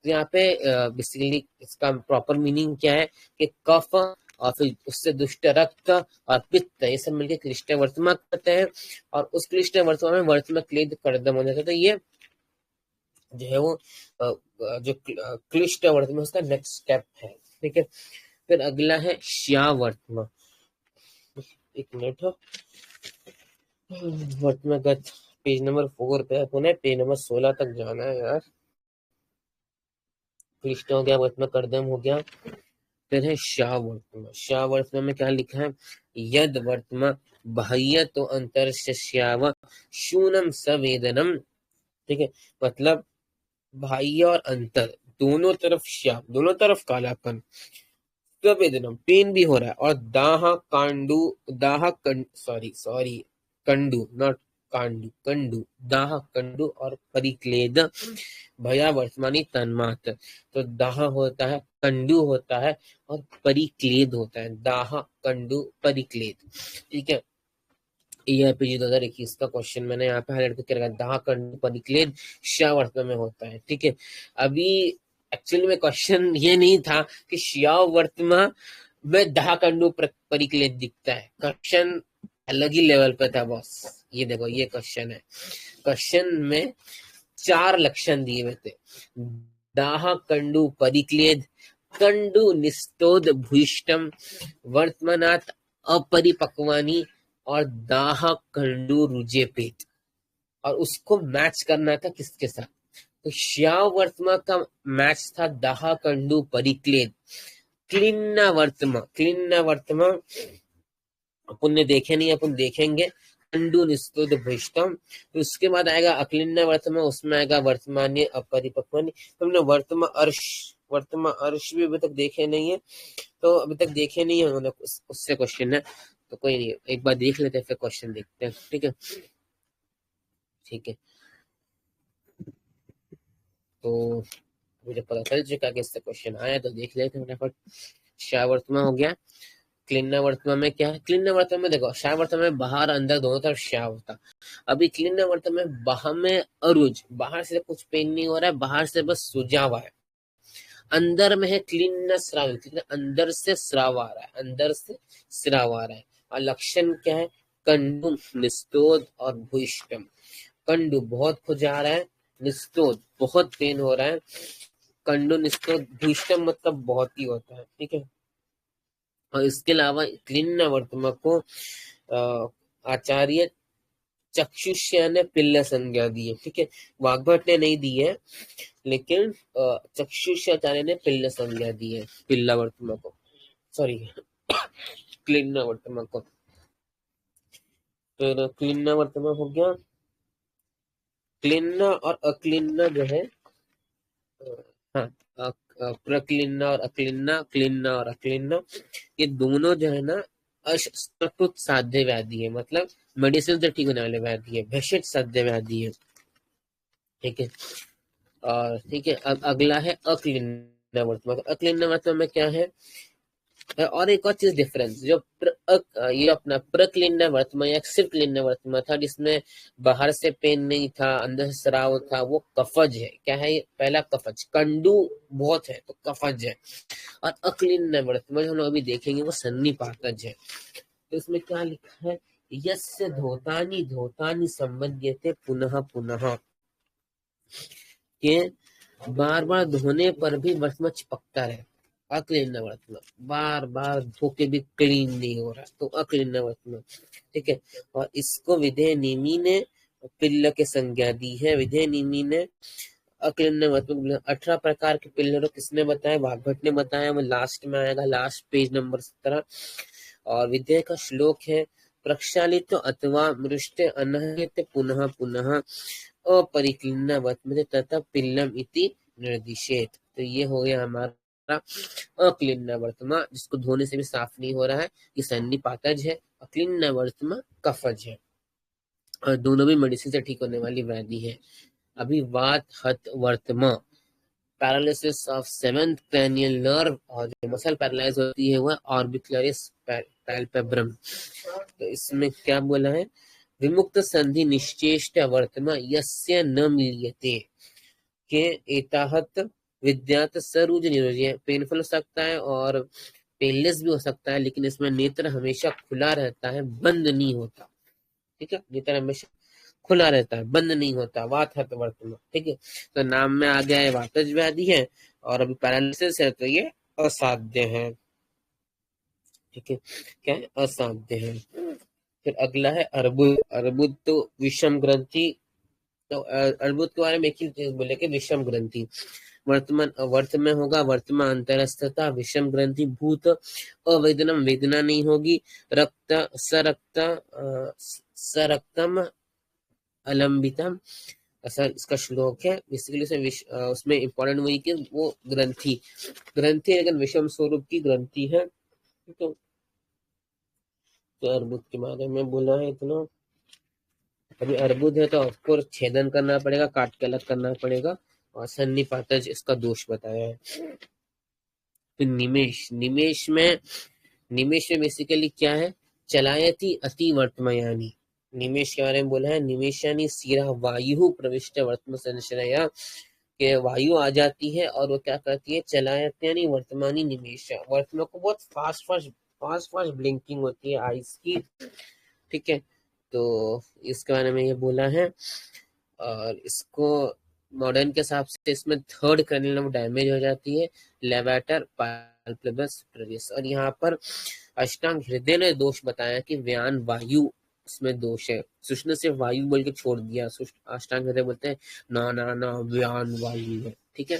तो यहाँ पे बेसिकली इसका प्रॉपर मीनिंग क्या है कि कफ और फिर उससे दुष्ट रक्त और पित्त, ये सब मिलकर क्लिष्ट वर्तमा करते हैं, और उस क्लिष्ट वर्तमा में वर्तमा क्लेद करदम हो जाता है। तो ये जो है वो जो क्लिष्ट वर्तमा उसका नेक्स्ट स्टेप है। ठीक है, फिर अगला है श्यावर्तमा। एक मिनट हो, वर्तमागत पेज नंबर 4 पे, पुनः पेज नंबर 16 तक जाना है यार। क्लिष्ट हो गया, वर्तमान कर्दम हो गया। फिर है शावर्तम। शावर्तम में क्या लिखा है? यद वर्तमान बाह्य तो अंतर श्याव शूनम सवेदनम। ठीक है, मतलब बाह्य और अंतर दोनों तरफ श्याम, दोनों तरफ कालापन, सवेदनम पेन भी हो रहा है, और सॉरी कंडू, नॉट कांडू, कंडू, दाह कंडू और परिक्लेद भया वर्तमानी तन्मात्र। तो दाह होता है, कंडू होता है और परिक्लेद होता है। दाह कंडू परिक्लेद। ठीक है, ERPG 2021 का क्वेश्चन मैंने यहाँ पे हाईलाइट करके रखा। दाह कंडू परिक्लेद श्यावर्तम में होता है। ठीक है, अभी एक्चुअली में क्वेश्चन ये नहीं था कि श्यावर्तमा में दाह कंडू परिक्लेद दिखता है। क्वेश्चन अलग ही लेवल पे था बॉस। ये देखो, ये क्वेश्चन है। क्वेश्चन में 4 लक्षण दिए हुए थे। दाह कंडू परिक्लेद, कंडू निस्तोद भूयिष्टम, वर्तमानात अपरिपक्वानी और दाह कंडू रुजे पेट। और उसको मैच करना था किसके साथ? तो श्याव वर्तमा का मैच था दाह कंडू परिक्लेद। क्लिन्ना वर्तमा अपन ने देखे नहीं, अपन देखेंगे। कंडू निस्तुद भ्रष्टम, तो उसके बाद आएगा अक्लिन्न वर्तमान, उसमें आएगा वर्तमान्य अपरिपक्वानी। तो हमने वर्तमान अर्श भी अभी तक देखे नहीं है, तो अभी तक देखे नहीं है उन्होंने, उससे क्वेश्चन है, तो कोई नहीं, एक बार देख लेते हैं फिर क्वेश्चन देखते हैं। ठीक है, ठीक है, तो मुझे पता चल चुका कि इससे क्वेश्चन आया, तो देख लेते हैं फटाफट। शावर्तमा हो गया। क्लिन्न वर्तमान में क्या है? क्लिन्न वर्तमान में देखो, श्याव वर्तमान में बाहर अंदर दोनों तरफ श्याव होता। अभी क्लिन्न वर्तमान में बाहर में अरुज, बाहर से कुछ पेन नहीं हो रहा है, बाहर से बस सुजा हुआ है। अंदर में है क्लिन्न स्राव, अंदर से स्राव आ रहा है, अंदर से स्राव आ रहा है। और लक्षण क्या है? कंडू निस्तोद और भूयिष्टम। कंडू बहुत खुजा रहा है, निस्तोद बहुत पेन हो रहा है, कंडू निस्तोद, भूयिष्टम मतलब बहुत ही होता है। ठीक है, और इसके अलावा क्लिन्न वर्तमा को आचार्य चक्षुष्य ने पिल्ल संज्ञा दी है। ठीक है, वाग्भट ने नहीं दी है, लेकिन चक्षुष्य आचार्य ने पिल्ल संज्ञा दी है पिल्ला वर्तमा को, सॉरी क्लिन्न वर्तमा को। फिर क्लिन्न वर्तमा हो गया। क्लिन्न और अक्लिन्न जो है, हाँ, प्रक्लिन्न और अक्लिन्न, क्लिन्न और अक्लिन्न, ये दोनों जो है ना अशस्त्रकृत साध्य व्याधि है, मतलब मेडिसिन से ठीक होने वाले व्याधि है, भेषज साध्य व्याधि है। ठीक है, और ठीक है, अब अगला है अक्लिन्न वर्तमान। अक्लिन्न वर्तमान में क्या है? और एक और चीज डिफरेंस, जो ये अपना प्रक्लिन्न वर्तमान या सिर्फ क्लिन्न वर्तमान था, जिसमें बाहर से पेन नहीं था, अंदर से स्राव था, वो कफज है। क्या है? पहला कफज, कंडू बहुत है तो कफज है। और अक्लिन्न वर्तमान हम लोग अभी देखेंगे, वो सन्निपातज है। तो इसमें क्या लिखा है? यस्य धोतानि धोतानि संबध्यते पुनः पुनः, के बार बार धोने पर भी वर्तमान चिपकता रहे। अक्लिन्न वर्तमान, बार बार धो के भी क्लीन नहीं हो रहा, तो अक्लिन्न वर्तमान। ठीक है, और इसको विधेय निमि ने पिल्ल के संज्ञा दी है। विधेय निमि ने अक्लिन्न वर्तमान 18 प्रकार के पिल्लरों किसने बताया? वाग्भट ने बताया, वो लास्ट में आएगा, लास्ट पेज नंबर 17। और विधेय का श्लोक है, प्रक्षालित अथवा मृष्ट अनहित पुनः पुनः अपरिक्लिन्न वर्तमते तथा पिल्लम इति निर्दिशेत। तो ये हो गया हमारा अक्लिन्न वर्तमा, जिसको धोने से भी साफ नहीं हो रहा है, ये सन्निपातज है। अक्लिन्न वर्तमा कफज है, और दोनों भी मेडिसिन से ठीक होने वाली व्याधि है। अभी वात हत वर्तमा, paralysis of 7th cranial nerve, और जो मसल पैरालाइज होती है वह ऑर्बिकुलरिस पैल्पेब्रम। तो इसमें क्या बोला है? विमुक्त संधि निश्चेष्ट वर्तमा यस्य न मिल्यते, के एताहत विद्यात सरुज निरोज। पेनफुल हो सकता है और पेनलेस भी हो सकता है, लेकिन इसमें नेत्र हमेशा खुला रहता है, बंद नहीं होता। ठीक है, नेत्र हमेशा खुला रहता है, बंद नहीं होता। वात हत वर्तमान। ठीक है, तो नाम में आ गया है वातज व्याधि है, और अभी पैरालिसिस है, तो ये असाध्य है। ठीक है, क्या है? असाध्य है। फिर अगला है अर्बुद। अर्बुद तो विषम ग्रंथि, तो अर्बुद के बारे में एक ही चीज बोले कि विषम ग्रंथि। वर्तमान वर्त में होगा वर्तमान अंतरस्थता, विषम ग्रंथि भूत अवेदनम वेदना नहीं होगी, रक्त सरक्तम अलंबितम, ऐसा इसका श्लोक है। बेसिकली उसमें इंपॉर्टेंट वही कि वो ग्रंथि ग्रंथि लेकिन विषम स्वरूप की ग्रंथि है। तो अर्बुद के बारे में बोला है इतना। अभी अर्बुद है तो ऑफकोर्स छेदन करना पड़ेगा, काट के अलग करना पड़ेगा, और सन्निपातज इसका दोष बताया है। फिर निमेश में बेसिकली क्या है, चलायति अति वर्तमयानी, निमेश के बारे में बोला है। निमेशानी सिरा वायु प्रविष्ट वर्तमान संशया, के वायु आ जाती है और वो क्या करती है, चलायति यानी वर्तमानी निमेश, वर्तमान को बहुत फास्ट ब्लिंकिंग होती है आइस की, ठीक है। तो इसके बारे में ये बोला है, और इसको मॉडर्न के हिसाब से इसमें थर्ड कर्निलम डैमेज हो जाती है, लेवेटर पाल्पेबस प्रवेश। और यहाँ पर अष्टांग हृदय ने दोष बताया कि व्यान वायु उसमें दोष है, सुष्ण ने सिर्फ वायु बोल के छोड़ दिया, अष्टांग हृदय बोलते हैं ना व्यान वायु है, ठीक है।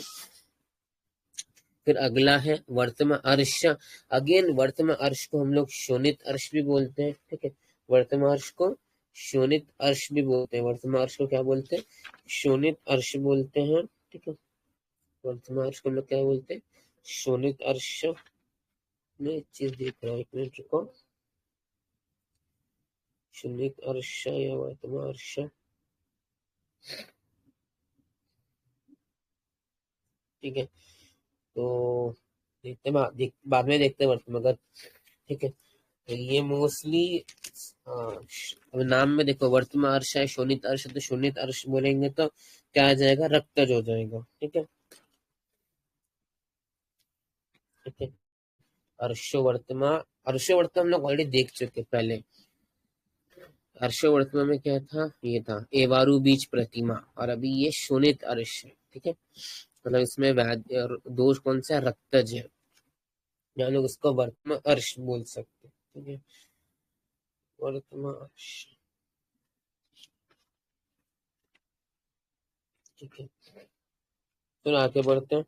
फिर अगला है वर्तमान अर्श। अगेन वर्तमान अर्श को हम लोग शोणित अर्श भी बोलते हैं, ठीक है। वर्तमान अर्श को शोणित अर्श भी बोलते हैं, वर्तमान अर्श को क्या बोलते हैं, शोणित अर्श बोलते हैं, ठीक है। वर्तमान अर्श को हम लोग क्या बोलते हैं, शोणित अर्श। में एक चीज देख रहा हूँ, एक मिनट रुको, शोणित अर्श या वर्तमान अर्श, ठीक है। तो देखते बाद में देखते हैं वर्तमान, ठीक है। तो ये मोस्टली नाम में देखो वर्तमान अर्श है, शोणित अर्श, तो शोणित अर्श बोलेंगे तो क्या आ जाएगा, रक्तज हो जाएगा, ठीक है, ठीक है। अर्शो वर्तमान हम लोग ऑलरेडी देख चुके पहले। अर्शो वर्तमान में क्या था, ये था एवारू बीच प्रतिमा, और अभी ये शोणित अर्श है, ठीक है। मतलब इसमें दोष कौन सा, रक्तज है, या लोग उसको वर्तमान अर्श बोल सकते, ठीक है, वर्तमान अर्श, ठीक है। तो आगे बढ़ते हैं।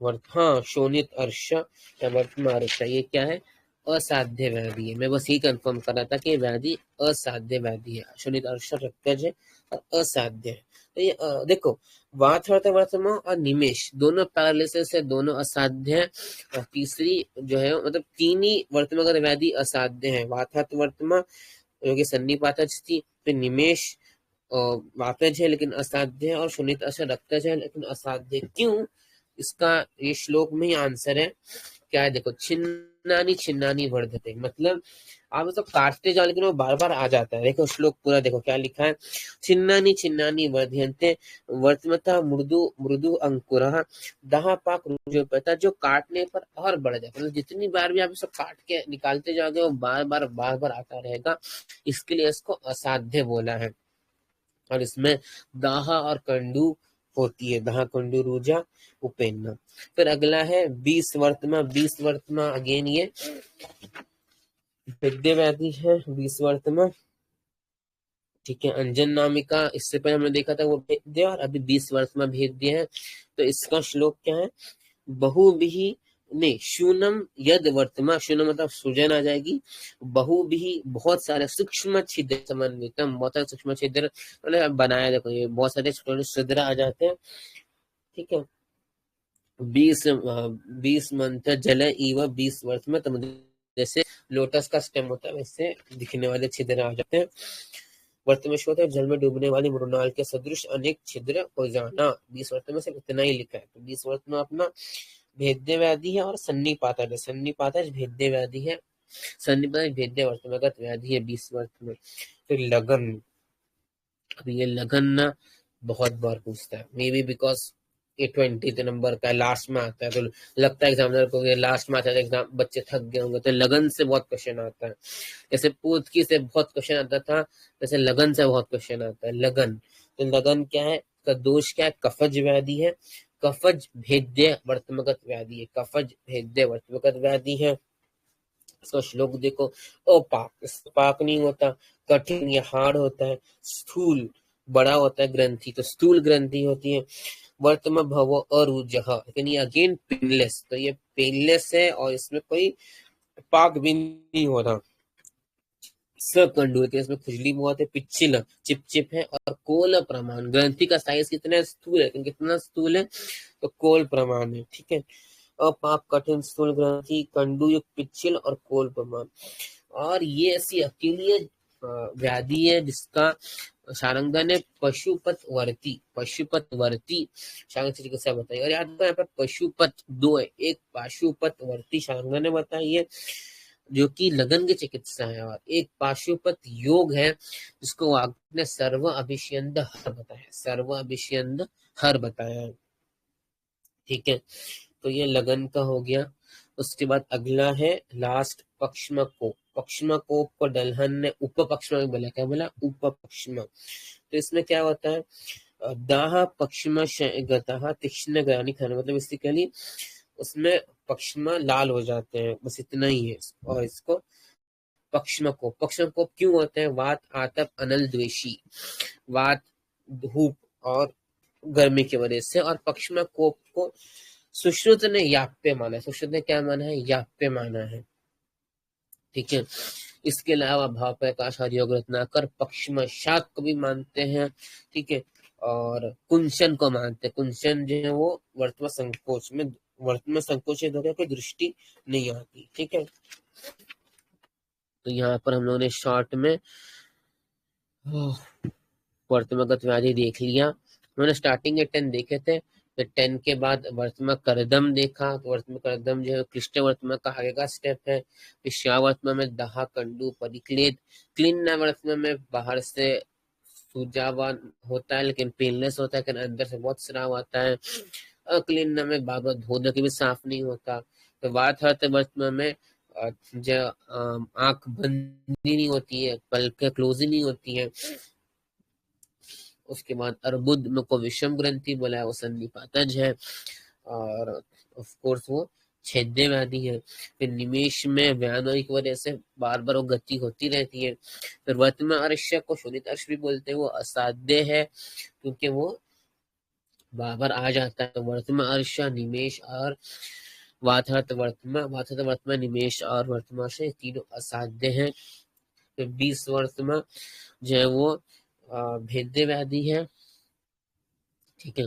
हाँ, शोणित अर्श या वर्तमान अर्श, ये क्या है, असाध्य व्याधि है। मैं बस ये कंफर्म कर रहा था कि व्याधि असाध्य व्याधि है, शोणित अर्श रक्तज है और असाध्य है। तो ये देखो वात वर्तमान और निमेश दोनों पैरालिसिस है, दोनों असाध्य है, और तीसरी जो है मतलब तीन ही वर्तमान व्याधि असाध्य है, वात वर्तमान जो कि सन्निपातज थी, फिर निमेश वातज है लेकिन असाध्य है, और शोणित अर्श रक्तज है लेकिन असाध्य। क्यों, इसका ये श्लोक में ही आंसर है। क्या है देखो, छिन्नानी वर्धते, मतलब आप उसको काटते जाओ लेकिन वो बार बार आ जाता है। देखो श्लोक पूरा देखो क्या लिखा है, छिन्नानी वर्धयन्ते वर्तमता मृदु अंकुरः दाह पाक रुजोपता, जो काटने पर और बढ़ जाता है, मतलब जितनी बार भी आप इसको काट के निकालते जाओगे वो बार बार आता रहेगा, इसके लिए इसको असाध्य बोला है। और इसमें दाह और कंडू होती है, दाह कंडू रूजा उपेन्ना। फिर अगला है 20 वर्तमा अगेन ये भेद्य व्याधि है, 20 वर्तमा, ठीक है। अंजन नामिका इससे पहले हमने देखा था वो भेद्य, और अभी 20 वर्तमा भेद्य है। तो इसका श्लोक क्या है, बहु भी नहीं, शूनम यद वर्तमान, शूनम मतलब सृजन आ जाएगी, बहु भी बहुत सारे सूक्ष्म छिद्र समन्वितम, बहुत सारे सूक्ष्म छिद्र मतलब बनाया, देखो ये बहुत सारे छोटे छिद्र आ जाते हैं, ठीक है। 20 मंथ जल इव 20 वर्ष में, तो जैसे लोटस का स्टेम होता है वैसे दिखने वाले छिद्र आ जाते हैं। वर्तमान होता है जल में डूबने वाली मृणाल के सदृश अनेक छिद्र हो जाना, 20 वर्ष में सिर्फ इतना ही लिखा है। तो 20 वर्ष में अपना भेद्य व्याधि है और सन्निपातज भेद्य व्याधि है, सन्निपातज भेद्य वर्तमागत व्याधि है 20 वर्ष में। फिर लगन, अब ये लगन ना बहुत बार पूछता है, मे बी बिकॉज ये 20 नंबर का लास्ट में आता है, तो लगता है एग्जामिनर को लास्ट में आता है एग्जाम, बच्चे थक गए होंगे, तो लगन से बहुत क्वेश्चन आता है। जैसे पूतकी से बहुत क्वेश्चन आता था, जैसे लगन से बहुत क्वेश्चन आता है। लगन, तो लगन क्या है, का दोष क्या है, कफज व्याधि है, कफज भेद्य वर्तमागत व्याधि है, कफज भेद्य वर्तमागत व्याधि है। इसका श्लोक देखो, पाक नहीं होता, कठिन या हार्ड होता है, स्थूल बड़ा होता है ग्रंथि, तो स्थूल ग्रंथि होती है, वर्तम भव अरुजः, लेकिन ये अगेन पेनलेस, तो ये पेनलेस है और इसमें कोई पाक भी नहीं हो रहा। सकंडू है, इसमें खुजली बहुत है, पिच्छिल चिपचिप है, और कोल प्रमाण, ग्रंथि का साइज कितना स्थूल है, कितना स्थूल है, तो कोल प्रमाण है, ठीक है। अपाक कठिन स्थूल ग्रंथि, कंडू युक्त पिच्छिल और कोल प्रमाण। और ये ऐसी अकेली व्याधि है जिसका शारंगा ने पशुपतवर्ती शारंग से चिकित्सा बताई। और याद रखो यहाँ पर पशुपत दो है, एक पाशुपतवर्ती शारंगा ने बताई है जो कि लगन की चिकित्सा है, और एक पाशुपत योग है जिसको आपने सर्व अभिष्यंद हर बताया, सर्व अभिष्यंद हर बताया है, ठीक है। तो ये लगन का हो गया। उसके बाद अगला है लास्ट पक्षम को, पक्षम को दलहन ने उपपक्षम में बोला, क्या बोला, उपपक्षम। तो इसमें क्या होता है, दाह पक्षम गतः तीक्ष्ण ग्रानी खाना, मतलब बेसिकली उसमें पक्षमा लाल हो जाते हैं, बस इतना ही है। और इसको पक्षम को क्यों होते हैं, वात आतप अनल द्वेषी, वात धूप और गर्मी की वजह से। और पक्षमा कोप को सुश्रुत ने याप्य माना है, सुश्रुत ने क्या माना है, याप्य माना है, ठीक है। इसके अलावा भाव प्रकाश हरियोग रत्नाकर पक्षम शाक को भी मानते हैं, ठीक है। और कुंचन को मानते हैं, कुंचन जो है वो वर्तमान संकोच में, वर्तमान संकोचित होकर कोई दृष्टि नहीं आती, ठीक है। तो यहाँ पर हम लोगों ने शॉर्ट में वर्तमागत व्याधि देख लिया। हमने स्टार्टिंग के 10 देखे थे, तो 10 के बाद वर्तमा करदम देखा, तो वर्तमा करदम जो है क्लिष्ट वर्तमा का आगे का स्टेप है। फिर श्यावर्तमा में दहा कंडू परिक्लेद, क्लीन वर्तमा में बाहर से सूजावा होता है लेकिन पेनलेस होता है, लेकिन अंदर से बहुत स्राव आता है। अक्लीन में बार बार धोने के भी साफ नहीं होता। तो बात है वर्तमा में जो आंख बंद ही नहीं होती है, पलकें क्लोज ही नहीं होती है। उसके बाद अर्बुद को विषम ग्रंथि बोला है, वो संधिपातज है, और ऑफ कोर्स वो छेद्य व्याधि है। फिर निमेश में व्यानोई की वजह से बार बार वो गति होती रहती है। फिर वर्तमान अर्श को शोधित अर्श भी बोलते हैं, वो असाध्य है क्योंकि वो बार बार आ जाता है। वर्तमान अर्श, निमेश और वाथत वर्तमान निमेश और वर्तमान से तीनों असाध्य हैं। फिर 20 वर्तमान जो है वो भेद्य व्याधि है, ठीक है।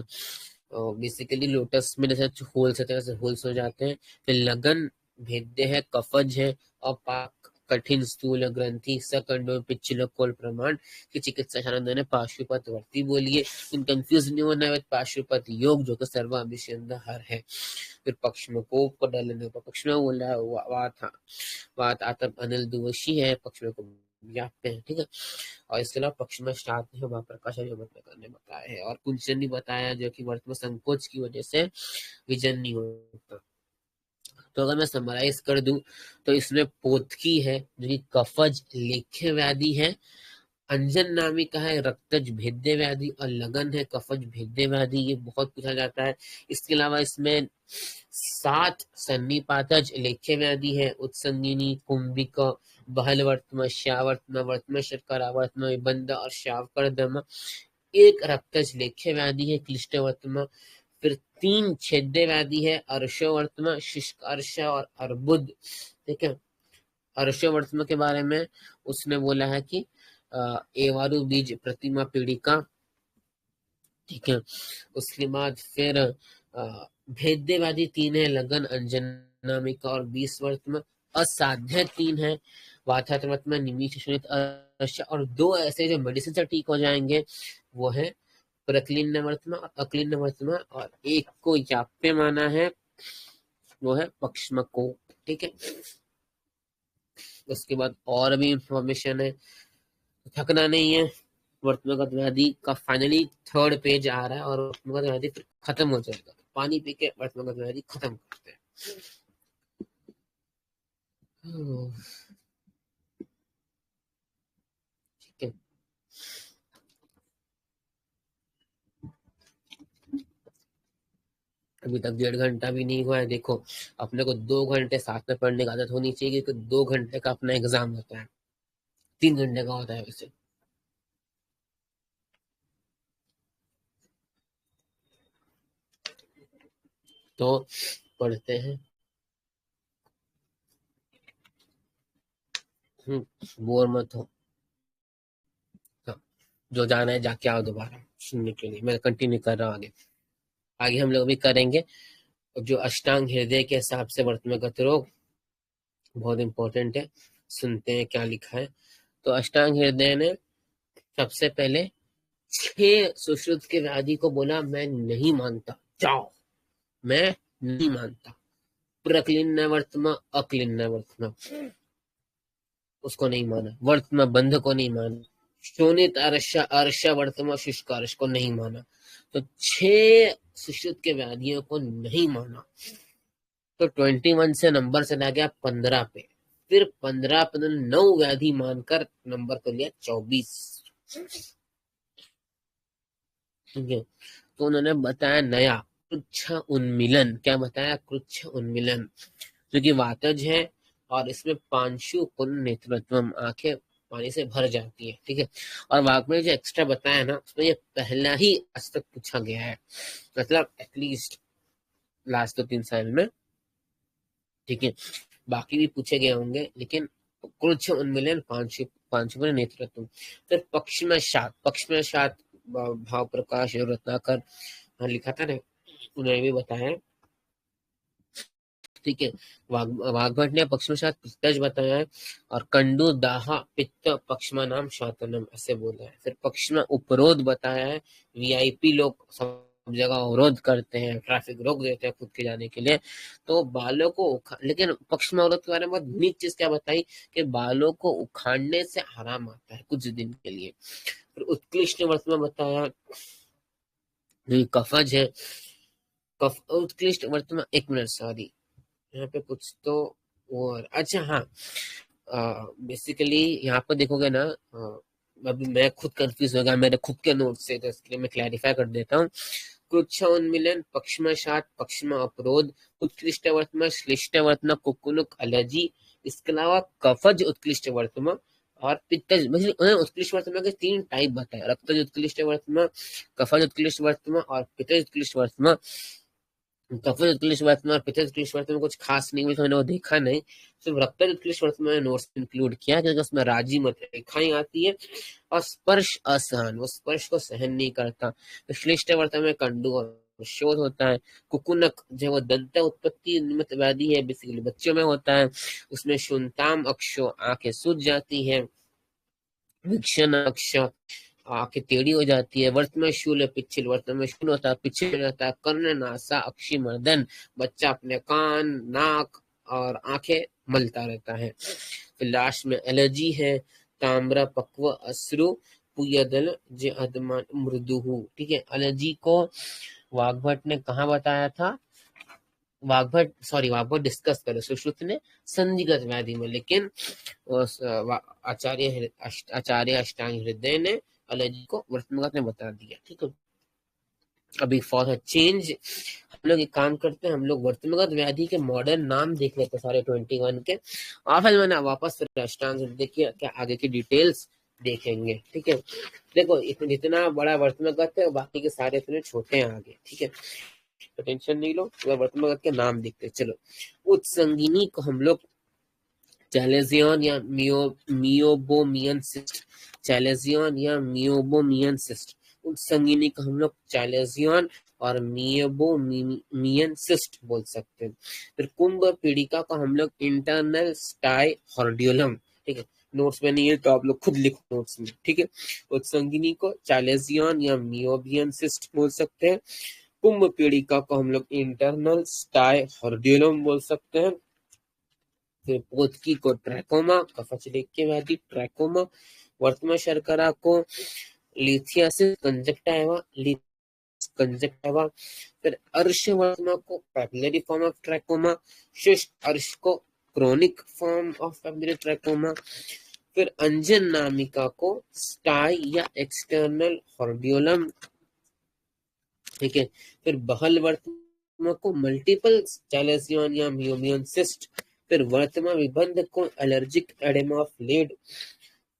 बेसिकली लोटस में जैसे होल्स होते हैं, होल्स हो जाते हैं। फिर लगन भेद्य है, कफज है, और पाक कठिन स्थूल ग्रंथि सकंडो पिच्छिल कोल प्रमाण की चिकित्सा शानंद ने पाशुपत वर्ती बोली है। तुम कंफ्यूज नहीं होना है, पाशुपत योग जो कि सर्वाभिषेक हर है। फिर पक्ष में को डलने पर पक्ष में बोला वात आतप अनिल दुवशी है, पक्ष में को व्याप्य है, ठीक है। और इसके अलावा पक्ष में श्राद्ध है, वहां प्रकाश करने बताया है, और कुंचन भी बताया जो कि वर्तमान संकोच की वजह से विजन नहीं होता। तो अगर मैं समराइज कर दूं तो इसमें पोतकी है जो कि कफज लेख्य व्याधि है, अंजन नामी का है रक्तज भेद्य व्याधि, और लगन है कफज भेद्य व्याधि, ये बहुत पूछा जाता है। इसके अलावा इसमें 7 सन्निपातज लेख्य व्याधि है, उत्संगिनी, कुंभिक, बहल वर्तम, श्यावर्तम, वर्तम शर्करा वर्तम, विबंध और श्यावकर दम। एक रक्तज लेख्य व्याधि है, क्लिष्ट वर्तम। फिर 3 छेद्य व्याधि है, अर्शवर्तम, शुष्क अर्श और अर्बुद, ठीक है। अर्शवर्तम के बारे में उसने बोला है कि एवारू बीज प्रतिमा पीड़िका, ठीक है। उसके बाद फिर भेद्यवादी 3 है, लगन अंजनामिका और 20 वर्तमान। असाध्य 3 है, वाथात्मत्म, निमिष शून्य अर्श, और 2 ऐसे जो मेडिसिन से ठीक हो जाएंगे वो है प्रक्लीन वर्तमा और अक्लीन वर्तमा, और एक को याप्य माना है वो है पक्षमको, ठीक है। उसके बाद और भी इंफॉर्मेशन है, थकना नहीं है। वर्तमागत व्याधि का फाइनली 3rd पेज आ रहा है, और वर्तमागत व्याधि फिर खत्म हो जाएगा। पानी पी के वर्तमागत व्याधि खत्म करते हैं। ठीक है, अभी तक 1.5 घंटा भी नहीं हुआ है। देखो अपने को 2 घंटे साथ में पढ़ने की आदत होनी चाहिए, क्योंकि 2 घंटे का अपना एग्जाम होता है, 3 घंटे का होता है वैसे। तो पढ़ते हैं। बोर मत हो, हाँ, जो जाना है जाके आओ दोबारा सुनने के लिए। मैं कंटिन्यू कर रहा हूँ आगे। आगे हम लोग भी करेंगे जो अष्टांग हृदय के हिसाब से वर्तमानगत रोग बहुत इंपॉर्टेंट है। सुनते हैं क्या लिखा है। तो अष्टांग हृदय ने सबसे पहले 6 सुश्रुत के व्याधि को बोला मैं नहीं मानता, जाओ, मैं नहीं मानता। प्रक्लिन्न वर्तमा, अक्लिन्न वर्तमा, उसको नहीं माना। वर्तमा बंध को नहीं माना। शोणित अर्षा, अर्षा वर्तमा, शुष्क अर्ष को नहीं माना। तो 6 सुश्रुत के व्याधियों को नहीं माना। तो 21 से नंबर चला गया 15 पे। फिर 15 पे 9 व्याधि मानकर नंबर कर लिया 24। ठीक है, तो उन्होंने बताया नया कृच्छ उन्मिलन। क्या बताया? कृच्छ उन्मिलन, जो कि वातज है और इसमें पांशु पुन नेत्रत्वम, आंखें पानी से भर जाती है। ठीक है, और वाक में जो एक्स्ट्रा बताया ना, उसमें ये पहला ही आज तक पूछा गया है, मतलब एटलीस्ट लास्ट 2-3 साल में। ठीक है, बाकी भी पूछे गए होंगे, लेकिन कृच्छ उन्मिलन, पांशु पांशु पुन नेत्रत्वम। फिर पक्ष में शात भाव प्रकाश और रत्नाकर लिखा था ना, उन्होंने भी बताया। ठीक है, वाग्भट ने पक्ष में शायद पित्तज बताया है, और कंडू दाहा पित्त पक्षमा नाम शातनम ऐसे बोला है। फिर पक्ष में उपरोध बताया है, वीआईपी लोग सब जगह अवरोध करते हैं, ट्रैफिक रोक देते हैं खुद के जाने के लिए, तो बालों को लेकिन पक्ष में अवरोध के बारे में बहुत यूनिक चीज क्या बताई कि बालों को उखाड़ने से आराम आता है कुछ दिन के लिए। फिर उत्कृष्ट वर्त में बताया कफज है, कफ उत्कृष्ट वर्त में, 1 मिनट सॉरी, यहाँ पे कुछ तो और अच्छा हाँ, बेसिकली यहाँ पर देखोगे ना, अभी मैं खुद कंफ्यूज हो गया मेरे खुद के नोट से, तो इसके लिए मैं क्लैरिफाई कर देता हूँ। कृच्छ उन्मिलन, पक्षमाशात, पक्षमा अपरोध, उत्कृष्ट वर्तमा, श्लिष्ट वर्तमा, कुकुनुक एलर्जी, इसके अलावा कफज उत्कृष्ट वर्तमा और पित्तज। उन्होंने उत्कृष्ट वर्तमा के 3 टाइप बताए, रक्तज उत्कृष्ट वर्तमा, कफज उत्कृष्ट वर्तमा और पित्तज उत्कृष्ट वर्तमा। कफज उत्कृष्ट वर्तमान और पित्तज उत्कृष्ट वर्तमान में कुछ खास नहीं, मैंने वो देखा नहीं, सिर्फ रक्तज उत्कृष्ट वर्तमान में नोट्स इंक्लूड किया, क्योंकि उसमें राजी मत रेखाएं आती है और स्पर्श असहन, वो स्पर्श को सहन नहीं करता। तो श्लिष्ट वर्तमान में कंडू और शोध होता है। कुकुनक जो वो दंत उत्पत्ति निमित्त व्याधि है, बेसिकली बच्चों में होता है, उसमें शून्ताम अक्षो, आंखें सूज जाती है। वीक्षण अक्ष, आंखें टेढ़ी हो जाती है। वर्तमान शूल पिछिल, वर्तमान में शूल होता है, पिछिल हो जाता है। कर्ण नासा अक्षी मर्दन, बच्चा अपने कान, नाक और आंखें मलता रहता है। फिर लास्ट में एलर्जी है, ताम्रा पक्व अश्रु पुयदल जे अदमान मृदुहु। ठीक है, एलर्जी को वाग्भट ने कहा बताया था, वाग्भट डिस्कस करे सुश्रुत ने संधिगत व्याधि में, लेकिन आचार्य अष्टांग हृदय ने एलर्जी को वर्तमानगत में बता दिया। ठीक है, अभी फॉर चेंज हम लोग एक काम करते हैं, हम लोग वर्तमानगत व्याधि के मॉडर्न नाम देख लेते हैं सारे 21 के, और फिर मैंने वापस अष्टांग हृदय की क्या आगे की डिटेल्स देखेंगे। ठीक है, देखो जितना बड़ा वर्तमानगत है बाकी के सारे इतने छोटे हैं आगे। ठीक है, तो टेंशन नहीं लो, वर्तमानगत के नाम देखते हैं। चलो, उत्संगिनी को हम लोग चैलेजियन या मियोबोमियन सिस्ट, चैलेजियन या मियोबोमियन सिस्ट, उत्संगिनी को हम लोग चैलेजियन और मियोबोमियन सिस्ट बोल सकते हैं। फिर कुंभ पीड़िका को हम लोग इंटरनल स्टाई हॉर्डियोलम। ठीक है, नोट्स में नहीं है तो आप लोग खुद लिखो नोट्स में। ठीक है, उत्संगिनी को चैलेजियन या मियोबियन सिस्ट बोल सकते हैं। कुंभ पीड़िका को हम लोग इंटरनल स्टाई हॉर्डियोलम बोल सकते हैं। फिर पोतकी को ट्रैकोमा, कफचलेख के व्याधि ट्रैकोमा। वर्तमान शर्करा को लिथियासिस कंजक्टाइवा। फिर अर्श वर्तमा को पैपिलरी फॉर्म ऑफ ट्रैकोमा। शुष्क अर्श को chronic form of papillary trachoma. फिर अंजन नामिका को स्टाई या एक्सटर्नल हॉर्डियोलम। ठीक है, फिर बहल वर्तमा को मल्टीपल चैलेजियन या मियोबियन सिस्ट। फिर वर्तमा विबंध को एलर्जिक एडेमा ऑफ लीड।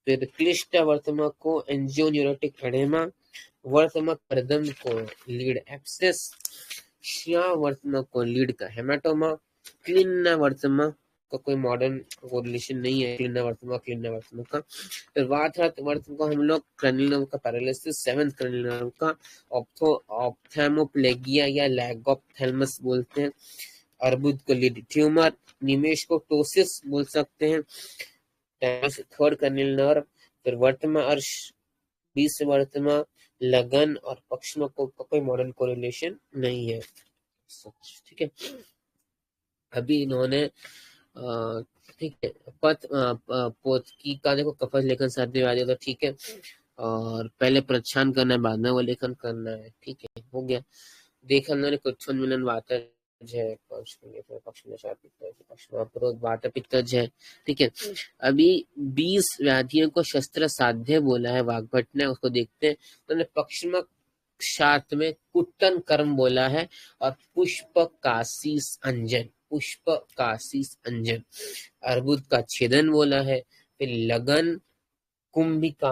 फिर क्लिष्ट वर्तमा को एंजियोन्यूरोटिक एडेमा। वर्तमा करदम को लीड एब्सेस। श्यावर्तमा को लीड का हेमाटोमा, क्लिन्नावर्तमा का कोई मॉडर्न कोरिलेशन नहीं है क्लिन्नावर्तमा का। फिर वातरवर्तमा को हम लोग क्रैनियल नर्व का पैरालिसिस, 7th क्रैनियल नर्व का ऑप्थेल्मोप्लेगिया या लैग ऑफ थैलमस बोलते हैं। अर्बुद को लीड ट्यूमर, निमेश को टोसिस बोल सकते हैं। Third cranial nerve. फिर वर्तमा अर्श, 20 वर्तमा, लगन और पक्ष्मा को कोई मॉडर्न कोरिलेशन नहीं है। ठीक है, अभी इन्होंने ठीक है पोतकी का देखो कफज लेखन साध्य वाले तो ठीक है, और पहले प्रच्छान करना है बाद में वो लेखन करना है। ठीक है, हो गया। देखा हमने कुछ मिलन वातज है, वात पित्तज है। ठीक है, अभी 20 व्याधियों को शस्त्र साध्य बोला है वाग्भट ने, उसको देखते हैं। तो पक्ष्म शात में कुट्टन कर्म बोला है और पुष्प काशीस अंजन, पुष्प काशीस अंजन। अर्बुद का छेदन बोला है। फिर लगन कुंभिका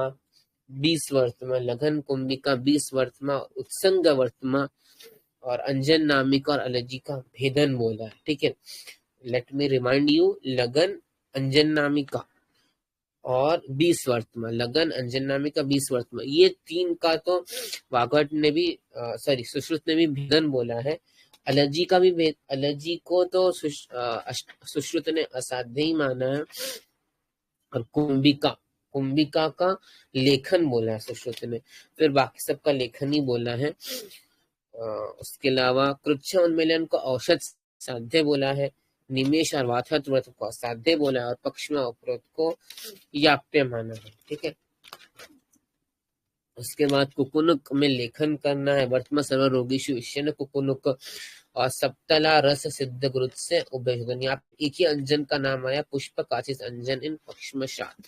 20 वर्तमा, लगन कुंभिका 20 वर्तमा, उत्संग वर्तमा और अंजन नामिका और एलर्जी का भेदन बोला है। ठीक है, लेट मी रिमाइंड यू, लगन अंजन नामिका और 20 वर्तमा, लगन अंजन नामिका 20 वर्तमा, ये तीन का तो वागट ने भी सुश्रुत ने भी भेदन बोला है। एलर्जी का भी भेद, एलर्जी को तो सुश्रुत ने असाध्य ही माना है। और कुंभिका का लेखन बोला है सुश्रुत ने, फिर बाकी सबका लेखन ही बोला है। उसके अलावा कृच्छ उन्मीलन को औषध साध्य बोला है। निमेश और वाथत व्रत को असाध्य बोला है और पक्ष्मा उपरोत को याप्य माना है। ठीक है, उसके बाद कुकुनुक में लेखन करना है। वर्तमान सर्व रोगीशु विषय कुकुनुक और सप्तला रस सिद्ध गुरुत से उभयन, यहाँ एक ही अंजन का नाम आया, पुष्प काचिस अंजन इन पक्ष्मशात।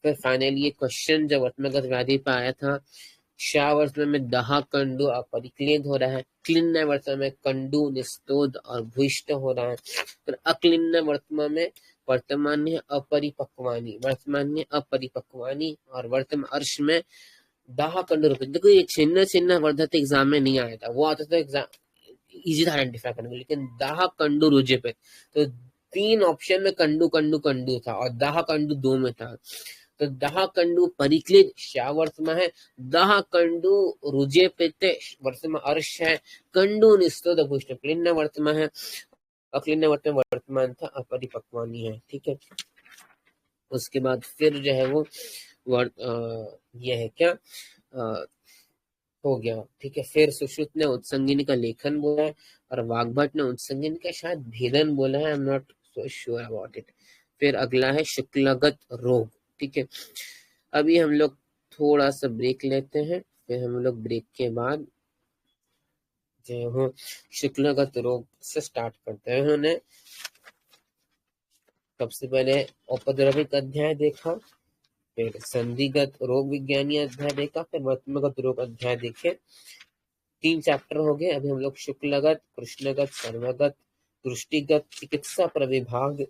फिर फाइनली ये क्वेश्चन जब वर्तमागत व्याधि पे आया था, शाह वर्तमान में दहा कंडु अपरिक्लिन हो रहा है, क्लिन्न वर्तमान में कंडु निस्तोद और भूष्ट हो रहा है। फिर अक्लिन्न वर्तमान में वर्तमान अपरिपक्वानी, और वर्तमान अर्श में दाह कंडु रूप। देखो ये छिन्न छिन्न वर्धत एग्जाम में नहीं आया था, वो आता था एग्जाम इजी था आइडेंटिफाई करने में, लेकिन दाह कंडु रुजे पे तो 3 ऑप्शन में कंडु कंडु कंडु था और दाह कंडु 2 में था। तो दाह कंडु परिक्लित श्यावर्तमा है, दाह कंडु रुजे पेते वर्तमा अर्श है, कंडु निस्तोद भूष्ट क्लिन्न वर्तमा है, अक्लिन्न वर्तमान था अपरिपक्वानी है। ठीक है, उसके बाद फिर जो है वो ये है क्या हो गया। ठीक है, फिर सुश्रुत ने उत्संगिनी का लेखन बोला है और वाग्भट ने उत्संगिनी का शायद भेदन बोला है, I am not so sure about it. फिर अगला है शुक्लगत रोग। ठीक है, अभी हम लोग थोड़ा सा ब्रेक लेते हैं, फिर हम लोग ब्रेक के बाद जो है शुक्लगत रोग से स्टार्ट करते हैं। उन्होंने सबसे पहले औपद्रविक अध्याय देखा, फिर संधिगत रोग विज्ञानी अध्याय देखा, फिर वर्तमागत रोग अध्याय देखे। 3 चैप्टर हो गए। अभी हम लोग शुक्लगत, कृष्णगत, सर्वगत, दृष्टिगत चिकित्सा प्रविभाग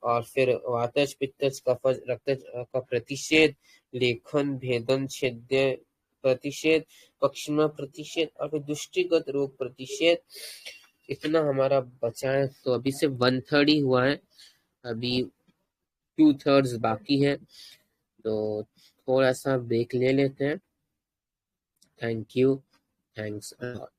और फिर वातज पित्तज कफज रक्तज का प्रतिषेध, लेखन, भेदन, छेद्य प्रतिषेध, पक्ष्मा प्रतिषेध और फिर दृष्टिगत रोग प्रतिषेध, इतना हमारा बचा है। तो अभी से 1/3 ही हुआ है, अभी 2/3 बाकी है, तो थोड़ा सा ब्रेक ले लेते हैं। Thank you, thanks a lot.